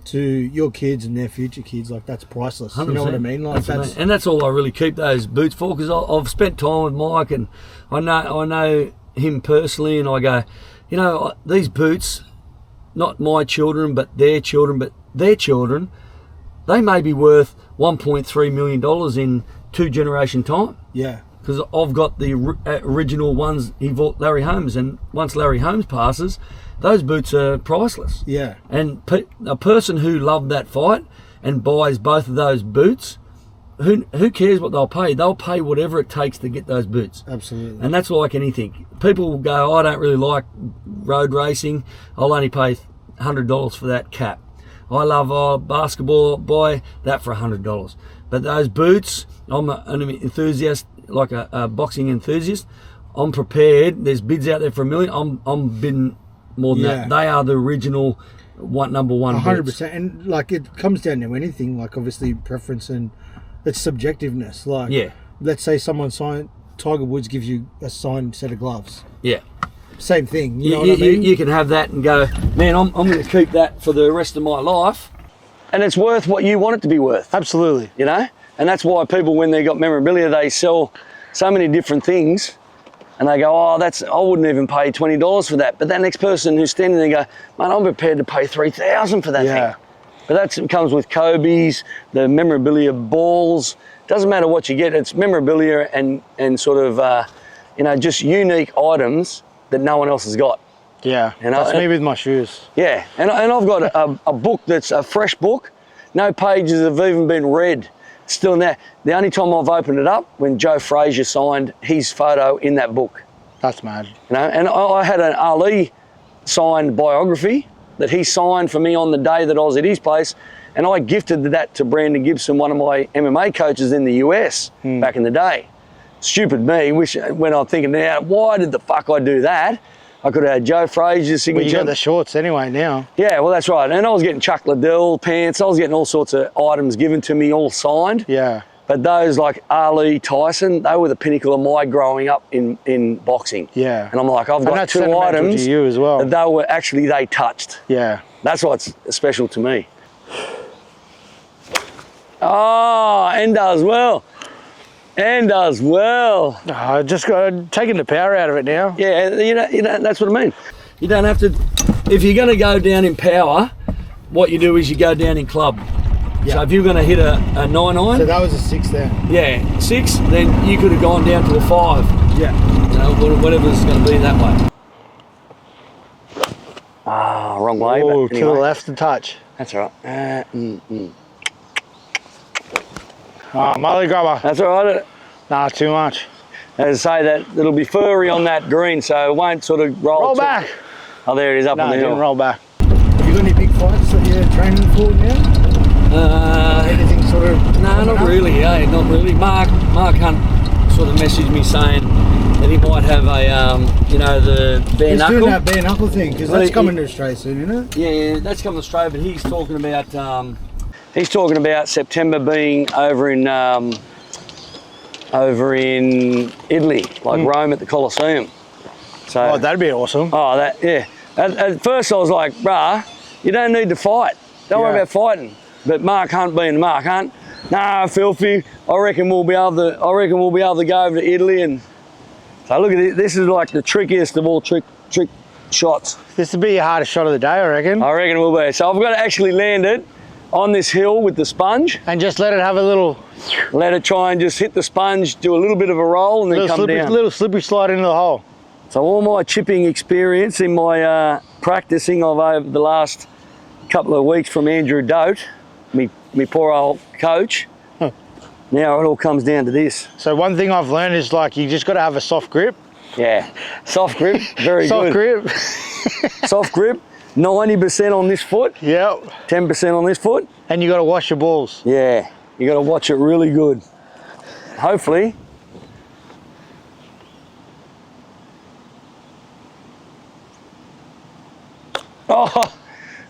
[SPEAKER 3] to your kids and their future kids, like, that's priceless.
[SPEAKER 2] 100%.
[SPEAKER 3] You know what I mean? Like,
[SPEAKER 2] and that's all I really keep those boots for, because I've spent time with Mike, and I know him personally, and I go, these boots, not my children, but their children, they may be worth $1.3 million in 2 generation time.
[SPEAKER 3] Yeah.
[SPEAKER 2] Because I've got the original ones he fought Larry Holmes, and once Larry Holmes passes, those boots are priceless.
[SPEAKER 3] Yeah.
[SPEAKER 2] And a person who loved that fight and buys both of those boots, who cares what they'll pay? They'll pay whatever it takes to get those boots.
[SPEAKER 7] Absolutely.
[SPEAKER 2] And that's like anything. People will go, I don't really like road racing. I'll only pay $100 for that cap. I love basketball, buy that for $100. But those boots, I'm an enthusiast, like a boxing enthusiast. I'm prepared. There's bids out there for $1 million. I'm bidding more than that. They are the original number one
[SPEAKER 7] 100%. And like it comes down to anything, like obviously preference and it's subjectiveness. Like, let's say someone Tiger Woods gives you a signed set of gloves.
[SPEAKER 2] Yeah.
[SPEAKER 7] Same thing. You know what I mean?
[SPEAKER 2] You can have that and go, man, I'm going to keep that for the rest of my life.
[SPEAKER 1] And it's worth what you want it to be worth.
[SPEAKER 3] Absolutely.
[SPEAKER 1] You know? And that's why people, when they got memorabilia, they sell so many different things and they go, I wouldn't even pay $20 for that. But that next person who's standing there go, man, I'm prepared to pay $3,000 for that thing. But that comes with Kobe's, the memorabilia balls. Doesn't matter what you get, it's memorabilia and sort of, just unique items that no one else has got.
[SPEAKER 3] Yeah, that's me with my shoes.
[SPEAKER 1] Yeah, and I've got a book that's a fresh book. No pages have even been read. Still in there. The only time I've opened it up when Joe Frazier signed his photo in that book.
[SPEAKER 3] That's mad.
[SPEAKER 1] And I had an Ali signed biography that he signed for me on the day that I was at his place, and I gifted that to Brandon Gibson, one of my MMA coaches in the US back in the day. Stupid me, when I'm thinking now, why did the fuck I do that? I could have had Joe Frazier's signature.
[SPEAKER 3] Well, you got the shorts anyway now.
[SPEAKER 1] Yeah, well, that's right. And I was getting Chuck Liddell pants. I was getting all sorts of items given to me, all signed.
[SPEAKER 3] Yeah.
[SPEAKER 1] But those like Ali, Tyson, they were the pinnacle of my growing up in boxing.
[SPEAKER 3] Yeah.
[SPEAKER 1] And I'm like, I've got two items
[SPEAKER 3] to you as well.
[SPEAKER 1] that they touched.
[SPEAKER 3] Yeah.
[SPEAKER 1] That's what's special to me. Oh, and does well. And does well.
[SPEAKER 3] I just got taking the power out of it now.
[SPEAKER 1] Yeah, that's what I mean.
[SPEAKER 2] You don't have to, if you're going to go down in power, what you do is you go down in club. Yeah. So if you're going to hit a 9-iron.
[SPEAKER 7] So that was a 6 there.
[SPEAKER 2] Yeah, 6, then you could have gone down to a 5.
[SPEAKER 7] Yeah.
[SPEAKER 2] Whatever's going to be that way.
[SPEAKER 1] Ah, wrong way.
[SPEAKER 3] Oh,
[SPEAKER 1] but anyway.
[SPEAKER 3] to the left and touch.
[SPEAKER 1] That's all right.
[SPEAKER 3] Molly grubber.
[SPEAKER 1] That's all right.
[SPEAKER 3] Nah, too much.
[SPEAKER 1] As I say, that it'll be furry on that green, so it won't sort of roll
[SPEAKER 3] back.
[SPEAKER 1] Oh, there it is up on the hill.
[SPEAKER 3] Roll back.
[SPEAKER 7] Have you got any big fights that you're training for now? Anything sort of?
[SPEAKER 2] No, not really. Not really. Mark Hunt sort of messaged me saying that he might have a, the bare knuckle.
[SPEAKER 7] He's doing that bare knuckle thing because that's coming to Australia soon, isn't it?
[SPEAKER 2] Yeah, that's coming to Australia. But he's talking about.
[SPEAKER 1] He's talking about September being over in Italy, like Rome at the Colosseum. So,
[SPEAKER 3] that'd be awesome.
[SPEAKER 1] Oh, yeah. At first I was like, bruh, you don't need to fight. Don't worry about fighting. But Mark Hunt being Mark Hunt, nah, filthy. I reckon we'll be able to go over to Italy and. So look at it. This is like the trickiest of all trick shots.
[SPEAKER 3] This would be your hardest shot of the day, I reckon.
[SPEAKER 1] I reckon it will be. So I've got to actually land it on this hill with the sponge.
[SPEAKER 3] And just let it have a little...
[SPEAKER 1] Let it try and just hit the sponge, do a little bit of a roll and then come down.
[SPEAKER 3] Little slippery slide into the hole.
[SPEAKER 1] So all my chipping experience in my practicing of over the last couple of weeks from Andrew Dote, me poor old coach, now it all comes down to this.
[SPEAKER 3] So one thing I've learned is like you just got to have a soft grip.
[SPEAKER 1] Yeah, soft grip, very
[SPEAKER 3] soft
[SPEAKER 1] good.
[SPEAKER 3] Soft grip.
[SPEAKER 1] Soft grip, 90% on this foot.
[SPEAKER 3] Yep.
[SPEAKER 1] 10% on this foot.
[SPEAKER 3] And you got to wash your balls.
[SPEAKER 1] Yeah, you got to watch it really good. Hopefully. Oh,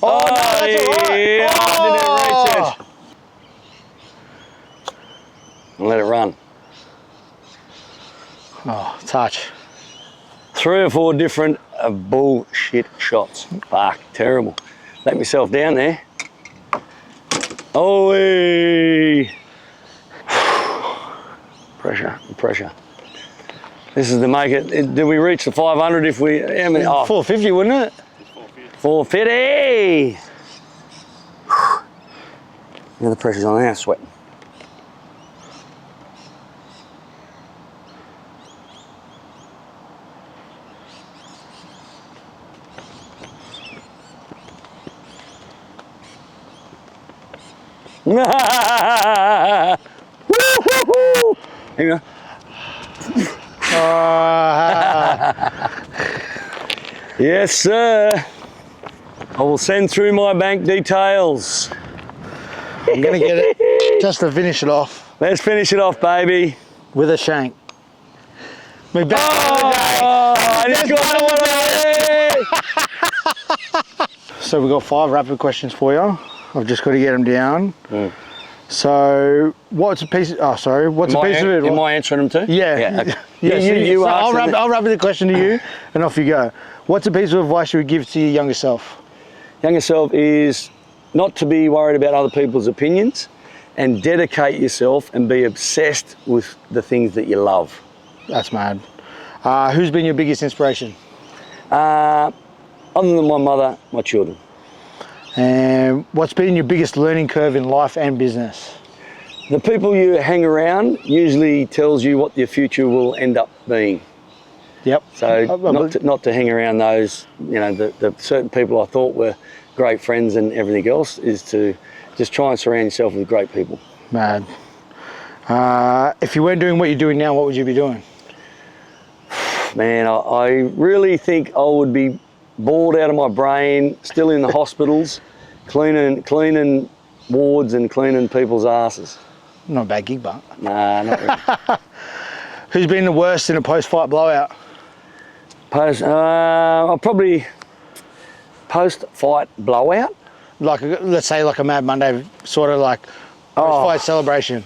[SPEAKER 3] no, that's all right.
[SPEAKER 1] Yeah, I didn't reach it. And let it run.
[SPEAKER 3] Oh, touch.
[SPEAKER 1] 3 or 4 different bullshit shots. Fuck, terrible. Let myself down there. Oh, pressure. This is to make it. Did we reach the 500 if we?
[SPEAKER 3] 450, wouldn't it?
[SPEAKER 1] 450. Now the pressure's on our sweating. Hang on. Yes, sir. I will send through my bank details.
[SPEAKER 3] I'm going to get it just to finish it off.
[SPEAKER 1] Let's finish it off, baby.
[SPEAKER 3] With a shank. My best
[SPEAKER 1] I just got one.
[SPEAKER 3] So we've got 5 rapid questions for you. I've just got to get them down. So, what's a piece of... Oh, sorry. What's a piece of it?
[SPEAKER 1] Am I answering them too?
[SPEAKER 3] Yeah.
[SPEAKER 1] Okay.
[SPEAKER 3] So I'll wrap the question to you and off you go. What's a piece of advice you would give to your younger self?
[SPEAKER 1] Younger self is not to be worried about other people's opinions and dedicate yourself and be obsessed with the things that you love.
[SPEAKER 3] That's mad. Who's been your biggest inspiration?
[SPEAKER 1] Other than my mother, my children.
[SPEAKER 3] And what's been your biggest learning curve in life and business?
[SPEAKER 1] The people you hang around usually tells you what your future will end up being.
[SPEAKER 3] Yep.
[SPEAKER 1] So not to hang around those, the certain people I thought were great friends and everything else, is to just try and surround yourself with great people.
[SPEAKER 3] Mad. If you weren't doing what you're doing now, what would you be doing?
[SPEAKER 1] Man, I really think I would be bored out of my brain, still in the hospitals, cleaning wards and cleaning people's asses.
[SPEAKER 3] Not a bad gig, but.
[SPEAKER 1] Nah, not really.
[SPEAKER 3] Who's been the worst in a post-fight blowout?
[SPEAKER 1] I'll probably post-fight blowout.
[SPEAKER 3] Like, let's say like a Mad Monday, sort of like post-fight celebration.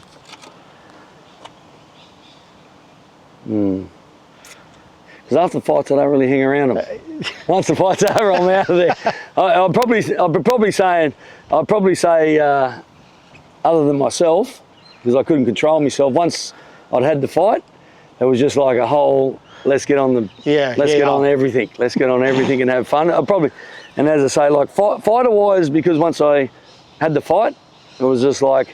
[SPEAKER 1] Because after fights, I don't really hang around them. Once the fight's over, I'm out of there. I'd probably say, other than myself, because I couldn't control myself. Once I'd had the fight, it was just like a whole. Let's get on on everything. Let's get on everything and have fun. And as I say, like fighter-wise, because once I had the fight, it was just like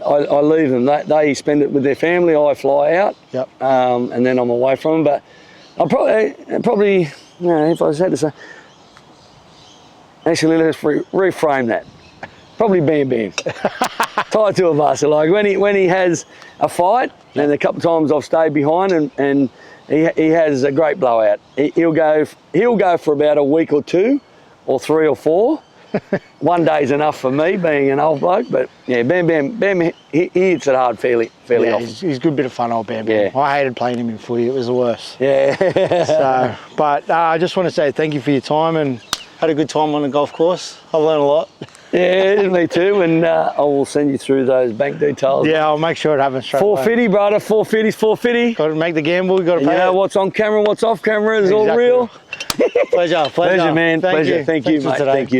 [SPEAKER 1] I leave them. They spend it with their family. I fly out.
[SPEAKER 3] Yep.
[SPEAKER 1] And then I'm away from them. But I'll probably, if I had to say, actually, let's reframe that. Probably Bam Bam. Tied to a bus. Like when he has a fight, and a couple of times I've stayed behind, and he has a great blowout. He'll go for about a week or 2, or 3 or 4. One day's enough for me, being an old bloke. But yeah, Bam Bam, he hits it hard fairly often.
[SPEAKER 3] He's a good bit of fun, old Bam Bam.
[SPEAKER 1] Yeah.
[SPEAKER 3] I hated playing him in footy. It was the worst.
[SPEAKER 1] Yeah.
[SPEAKER 3] But I just want to say thank you for your time, and had a good time on the golf course. I learned a lot.
[SPEAKER 1] Yeah, me too. And I will send you through those bank details.
[SPEAKER 3] Yeah, I'll make sure it happens straight away.
[SPEAKER 1] 450, brother. 450's 450.
[SPEAKER 3] Got to make the gamble. Got to pay.
[SPEAKER 1] You know what's on camera, what's off camera is all real.
[SPEAKER 3] Pleasure,
[SPEAKER 1] Pleasure, man.
[SPEAKER 3] Thank
[SPEAKER 1] Pleasure.
[SPEAKER 3] you.
[SPEAKER 1] Thank you,
[SPEAKER 3] Thanks for
[SPEAKER 1] mate.
[SPEAKER 3] today.
[SPEAKER 1] Thank you.